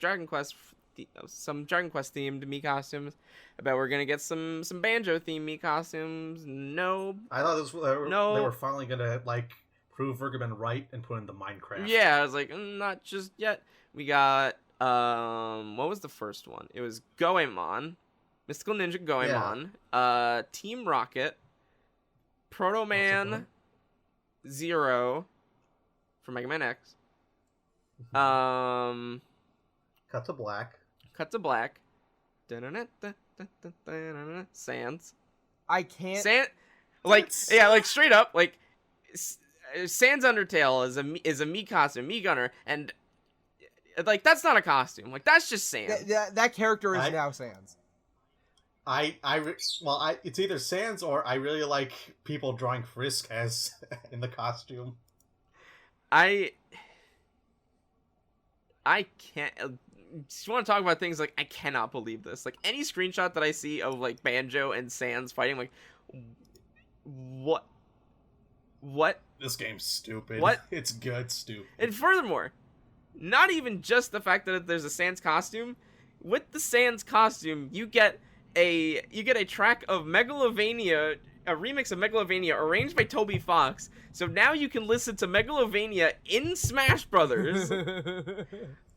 some Dragon Quest themed Mii costumes. I bet we're gonna get some Banjo themed Mii costumes. No. I thought No. they were finally gonna like prove Vergaman right and put into Minecraft. Yeah, I was like, not just yet. We got what was the first one? It was Goemon, Mystical Ninja Goemon, Team Rocket, Proto Man, Zero for Mega Man X. Cut to black. Cut to black. Sans. I can't. Like straight up, like Sans Undertale is a Mii costume, Mii Gunner, and like that's not a costume. Like that's just Sans. That character is now Sans. It's either Sans or I really like people drawing Frisk as in the costume. I can't. Just want to talk about things like I cannot believe this. Like any screenshot that I see of like Banjo and Sans fighting, like what? This game's stupid. What? It's good, stupid. And furthermore, not even just the fact that there's a Sans costume. With the Sans costume, you get a track of Megalovania, a remix of Megalovania arranged by Toby Fox. So now you can listen to Megalovania in Smash Brothers.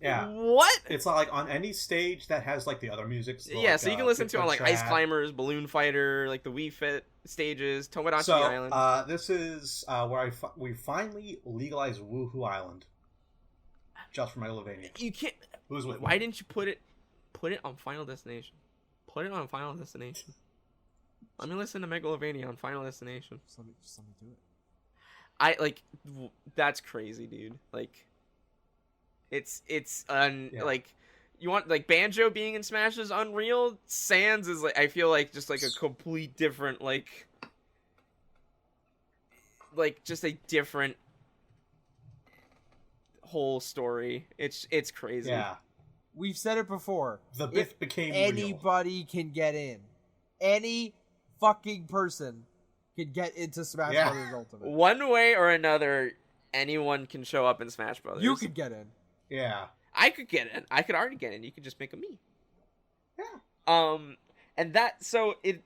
Yeah. What? It's not like on any stage that has like the other music. Yeah, so you can listen to it on like Ice Chat. Climbers, Balloon Fighter, like the Wii Fit stages, Tomodachi So Island. this is where we finally legalized Woohoo Island, just for Megalovania. You can't. Who's with Why me? didn't you put it on Final Destination? Put it on Final Destination. Let me listen to Megalovania on Final Destination. Just let me do it. That's crazy, dude. Like, it's Yeah. like, you want like Banjo being in Smash is unreal. Sans is like, I feel like just like a complete different like just a different whole story. It's crazy. Yeah, We've said it before. the bit became real. Anybody can get in. Any fucking person can get into Smash Yeah. Brothers Ultimate. One way or another, anyone can show up in Smash Brothers. You could get in. Yeah, I could get in. I could already get in. You could just make a me. yeah, And that so it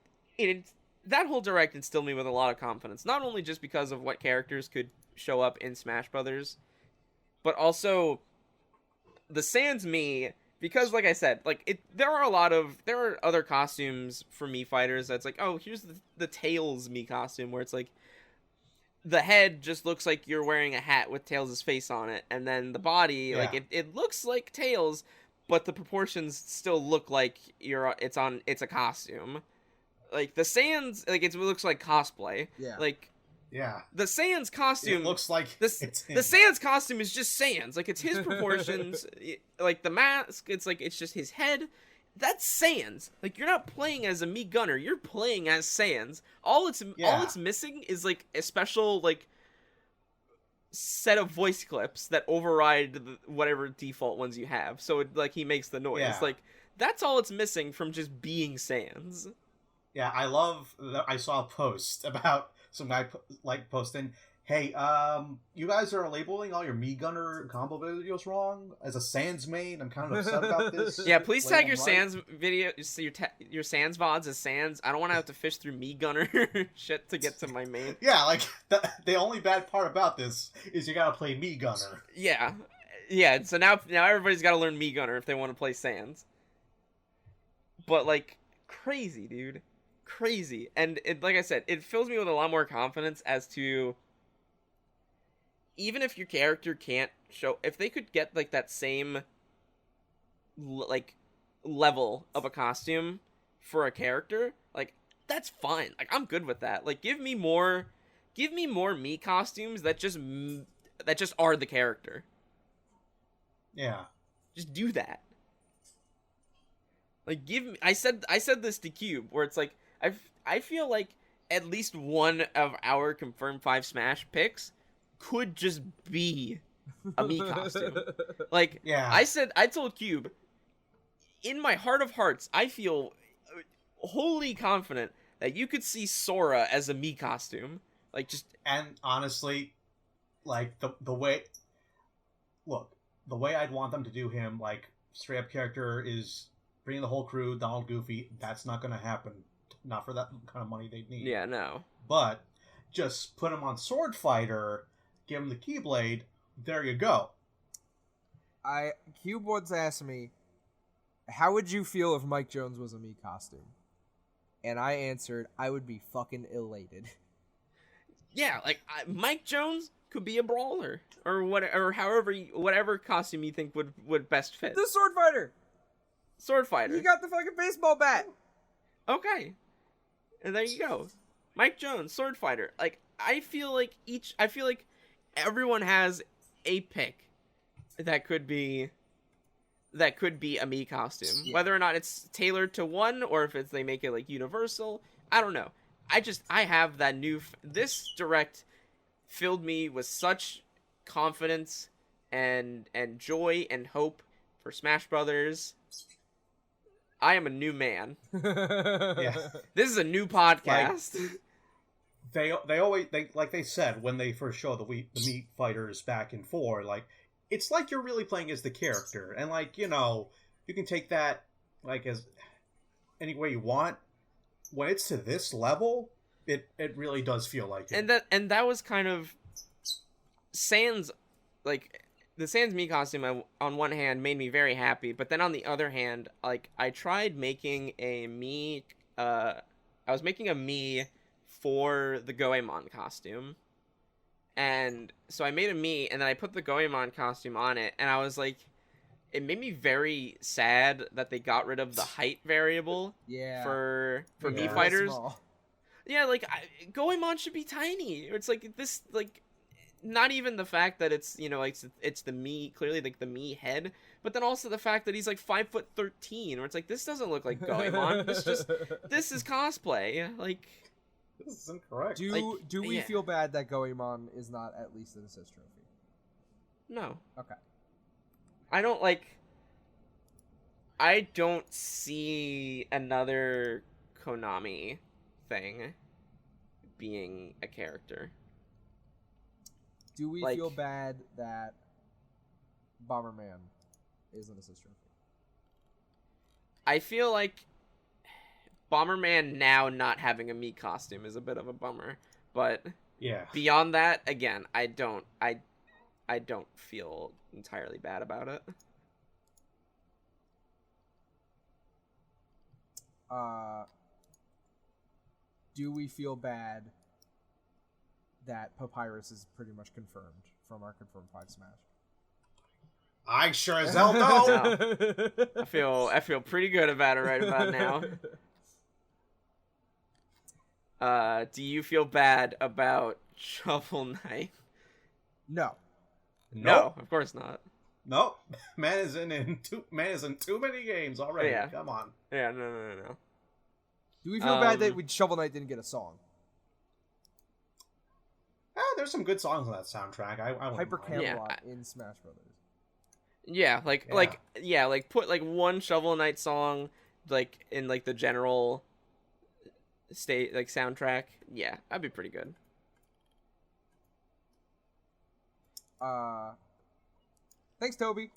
that whole direct instilled me with a lot of confidence. Not only just because of what characters could show up in Smash Brothers, but also the Sans me, because like I said, like there are other costumes for Mii fighters that's like, oh, here's the Tails Mii costume, where it's like the head just looks like you're wearing a hat with Tails' face on it, and then the body, Yeah. like it looks like Tails, but the proportions still look like it's a costume. Like the Sans, like it looks like cosplay. Yeah. Like yeah. the Sans costume It looks like the it's him. Sans costume is just Sans. Like, it's his proportions. Like, the mask, it's just his head. That's Sans. Like, you're not playing as a Mii Gunner. You're playing as Sans. All it's missing is, like, a special, like, set of voice clips that override whatever default ones you have. So, he makes the noise. Yeah. Like, that's all it's missing from just being Sans. Yeah, I love that. I saw a post about some guy posting, "Hey, you guys are labeling all your Mii Gunner combo videos wrong. As a Sans main, I'm kind of upset about this." Yeah, please tag your Right? Sans video, your Sans VODs as Sans. I don't want to have to fish through Mii Gunner shit to get to my main. Yeah, like the only bad part about this is you gotta play Mii Gunner. Yeah. So now everybody's got to learn Mii Gunner if they want to play Sans. But like, crazy, dude. Crazy. And like I said, it fills me with a lot more confidence as to, even if your character can't show, if they could get like that same like level of a costume for a character, like that's fine. Like I'm good with that. Like give me more Mii costumes that just are the character. Yeah. Just do that. Like I said this to Cube, where it's like I feel like at least one of our confirmed 5 Smash picks could just be a Mii costume. Like, Yeah. I told Cube, in my heart of hearts, I feel wholly confident that you could see Sora as a Mii costume. Like, just... And honestly, like the way I'd want them to do him, like straight up character, is bringing the whole crew, Donald, Goofy. That's not gonna happen. Not for that kind of money they'd need. Yeah, no. But just put him on Sword Fighter, give him the Keyblade. There you go. Cube once asked me, how would you feel if Mike Jones was a Mii costume? And I answered, I would be fucking elated. Yeah, like Mike Jones could be a brawler or whatever costume you think would best fit. The Sword Fighter! Sword Fighter. You got the fucking baseball bat! Okay. And there you go. Mike Jones, Sword Fighter. Like I feel like everyone has a pick that could be a Mii costume. Yeah. Whether or not it's tailored to one or if they make it like universal, I don't know. I have that this direct filled me with such confidence and joy and hope for Smash Brothers. I am a new man. Yeah. This is a new podcast. They always like they said when they first showed the Mii fighters back in 4, like it's like you're really playing as the character, and like you can take that like as any way you want. When it's to this level, it really does feel like it. And that was kind of Sans, like the Sans Mii costume on one hand made me very happy, but then on the other hand, like I tried making a Mii. I was making a Mii for the Goemon costume, and so I made a Mii, and then I put the Goemon costume on it, and I was like, it made me very sad that they got rid of the height variable. Yeah. For Yeah. Mii fighters. Small. Yeah, like Goemon should be tiny. It's like this, like, not even the fact that it's, you know, like it's the Mii, clearly like the Mii head, but then also the fact that he's like 5'13", where it's like, this doesn't look like Goemon. This is cosplay. Like, This is incorrect. Do we yeah. feel bad that Goemon is not at least an assist trophy? no, Okay. I don't see another Konami thing being a character. Do we Like- feel bad that Bomberman is an assist trophy? I feel like Bomberman now not having a Mii costume is a bit of a bummer, but Yeah. beyond that, again, I don't feel entirely bad about it. Do we feel bad that Papyrus is pretty much confirmed from our confirmed 5 Smash? I sure as hell know. I feel pretty good about it right about now. Do you feel bad about Shovel Knight? No. No, of course not. Nope. Man is in too many games already. Yeah. Come on. Yeah, no. Do we feel bad that Shovel Knight didn't get a song? There's some good songs on that soundtrack. I wouldn't Hyper mind. Camelot in Smash Brothers. Yeah, like put like one Shovel Knight song like in like the general state like soundtrack. Yeah, that'd be pretty good. Thanks, Toby.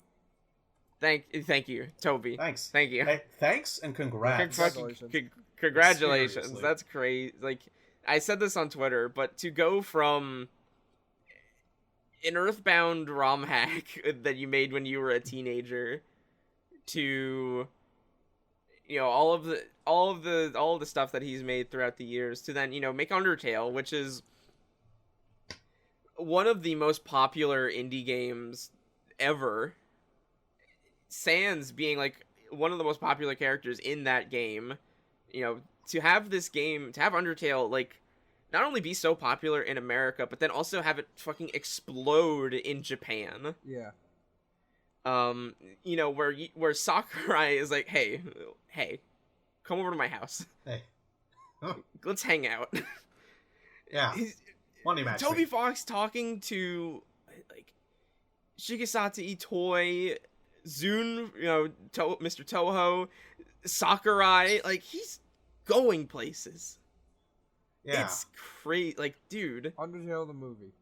Thank you, Toby. Thanks. Thank you. Hey, thanks and congrats. Congratulations. Seriously. That's crazy. Like, I said this on Twitter, but to go from an Earthbound ROM hack that you made when you were a teenager to, you know, all of the stuff that he's made throughout the years to then, you know, make Undertale, which is one of the most popular indie games ever. Sans being like one of the most popular characters in that game, you know, to have this game, to have Undertale like not only be so popular in America, but then also have it fucking explode in Japan. Yeah. You know, where Sakurai is like, hey, come over to my house. Hey. Let's hang out. Yeah. Money match. Toby Fox talking to like Shigesaki Itoi, Zun, you know, Mr. Toho, Sakurai, like he's going places. Yeah. It's crazy, like, dude. Undertale the movie.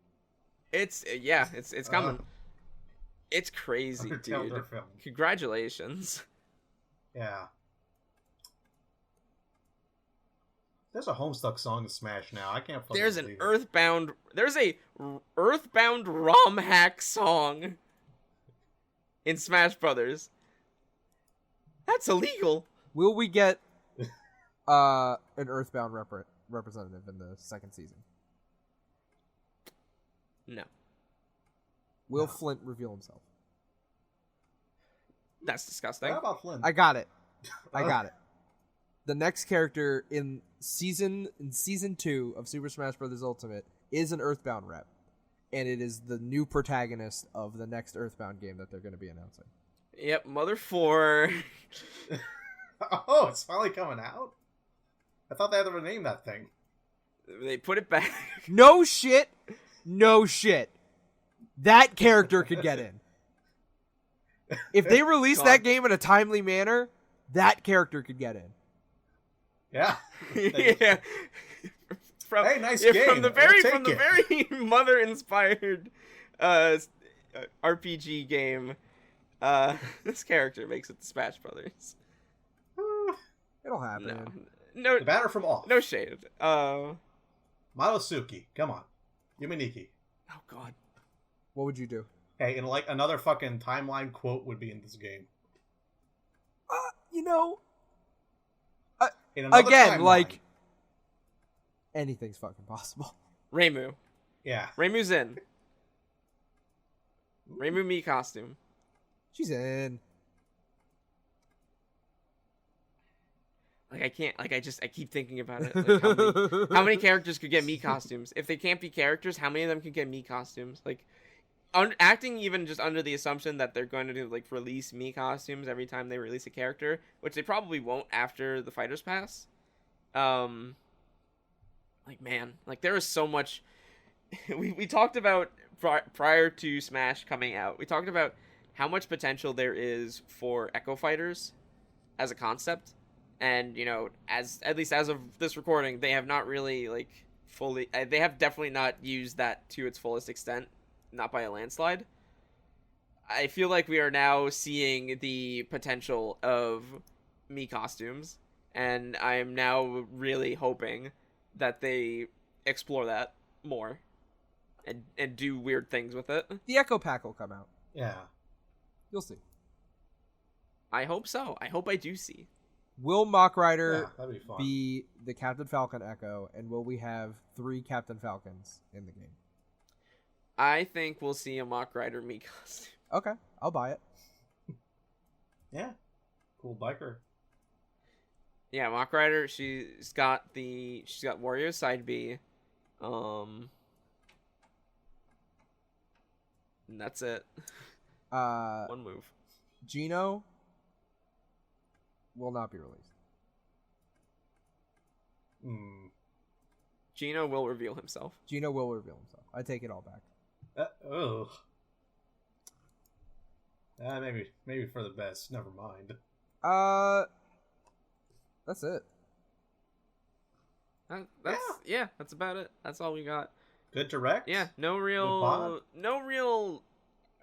It's coming. It's crazy, Undertale dude. their film. Congratulations. Yeah. There's a Homestuck song in Smash now. I can't fucking There's believe it. There's a Earthbound ROM hack song in Smash Brothers. That's illegal. Will we get an Earthbound representative in the second season? No. Will Flint reveal himself? That's disgusting. What about Flynn? I got it. The next character in season 2 of Super Smash Bros. Ultimate is an Earthbound rep, and it is the new protagonist of the next Earthbound game that they're going to be announcing. Yep, Mother 4. Oh, it's finally coming out? I thought they had to rename that thing. They put it back. No shit. That character could get in. If they release God. that game in a timely manner, that character could get in. Yeah. Yeah. Hey, nice game. From the I'll take very mother-inspired RPG game, this character makes it to Smash Brothers. It'll happen. No, The batter from off. no shade. Oh Madosuki. Come on. Yuminiki. God. What would you do? Hey, and like another fucking timeline quote would be in this game. You know, In another again, timeline. like anything's fucking possible. Reimu. Yeah. Reimu's in. Reimu Mii costume. She's in. Like I can't. Like I keep thinking about it. Like how many characters could get Mii costumes? If they can't be characters, how many of them can get Mii costumes? Like, acting even just under the assumption that they're going to do like release Mii costumes every time they release a character, which they probably won't after the Fighters Pass. Like man, like there is so much. We talked about prior to Smash coming out. We talked about how much potential there is for Echo Fighters as a concept. And, you know, at least as of this recording, they have not really, like, fully... they have definitely not used that to its fullest extent. Not by a landslide. I feel like we are now seeing the potential of Mii costumes. And I am now really hoping that they explore that more. And do weird things with it. The Echo Pack will come out. Yeah. You'll see. I hope so. I hope I do see. Will Mach Rider that'd be fun. be the Captain Falcon Echo, and will we have 3 Captain Falcons in the game? I think we'll see a Mach Rider Mii costume. Okay, I'll buy it. Yeah. Cool biker. Yeah, Mach Rider, she's got Wario Side B. And that's it. One move. Gino will not be released. Gino will reveal himself. Gino will reveal himself. I take it all back. Maybe for the best. Never mind. That's it. That's about it. That's all we got. Good direct. Yeah, no real,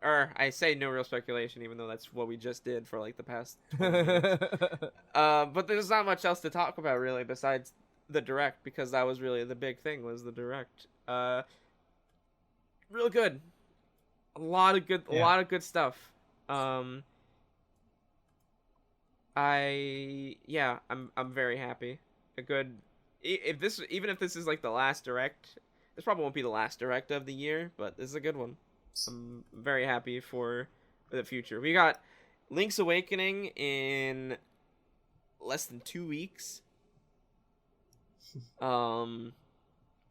or I say no real speculation, even though that's what we just did for like the past 20 minutes. But there's not much else to talk about really besides the direct, because that was really the big thing, was the direct. Real good. A lot of good stuff. I'm very happy. Even if this is like the last direct, this probably won't be the last direct of the year, but this is a good one. I'm very happy for the future. We got Link's Awakening in less than 2 weeks.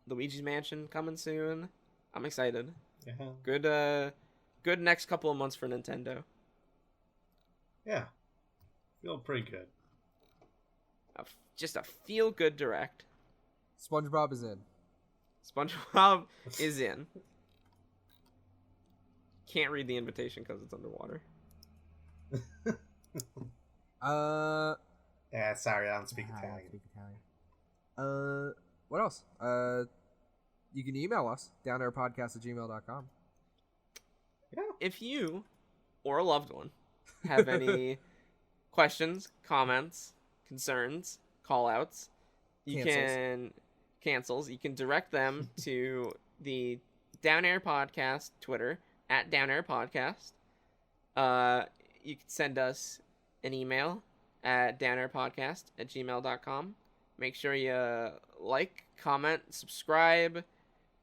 Luigi's Mansion coming soon. I'm excited. Yeah. Good next couple of months for Nintendo. Yeah. Feel pretty good. Just a feel-good direct. SpongeBob is in. SpongeBob is in. Can't read the invitation because it's underwater. Yeah, sorry, I don't speak Italian. I don't speak Italian. What else? You can email us, downairpodcast@gmail.com. Yeah. If you or a loved one have any questions, comments, concerns, call-outs, you can direct them to the DownAir Podcast Twitter @DownAir Podcast. You can send us an email at downairpodcast@gmail.com. Make sure you like, comment, subscribe,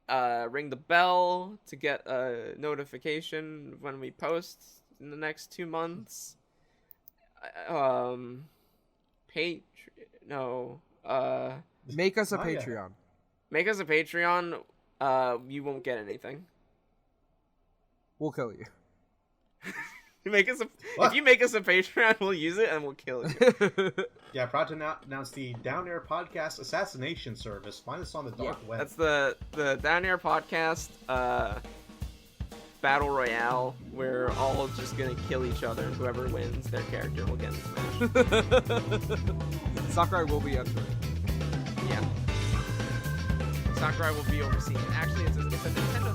ring the bell to get a notification when we post in the next 2 months. Make us a Not yet. Patreon. Make us a Patreon. You won't get anything. We'll kill you. If you make us a Patreon, we'll use it and we'll kill you. Yeah, proud to announce the DownAir Podcast Assassination Service. Find us on the dark web. That's the DownAir Podcast Battle Royale. We're all just gonna kill each other. Whoever wins, their character will get smashed. Sakurai will be entering. Yeah. Sakurai will be overseeing it. Actually, it's a Nintendo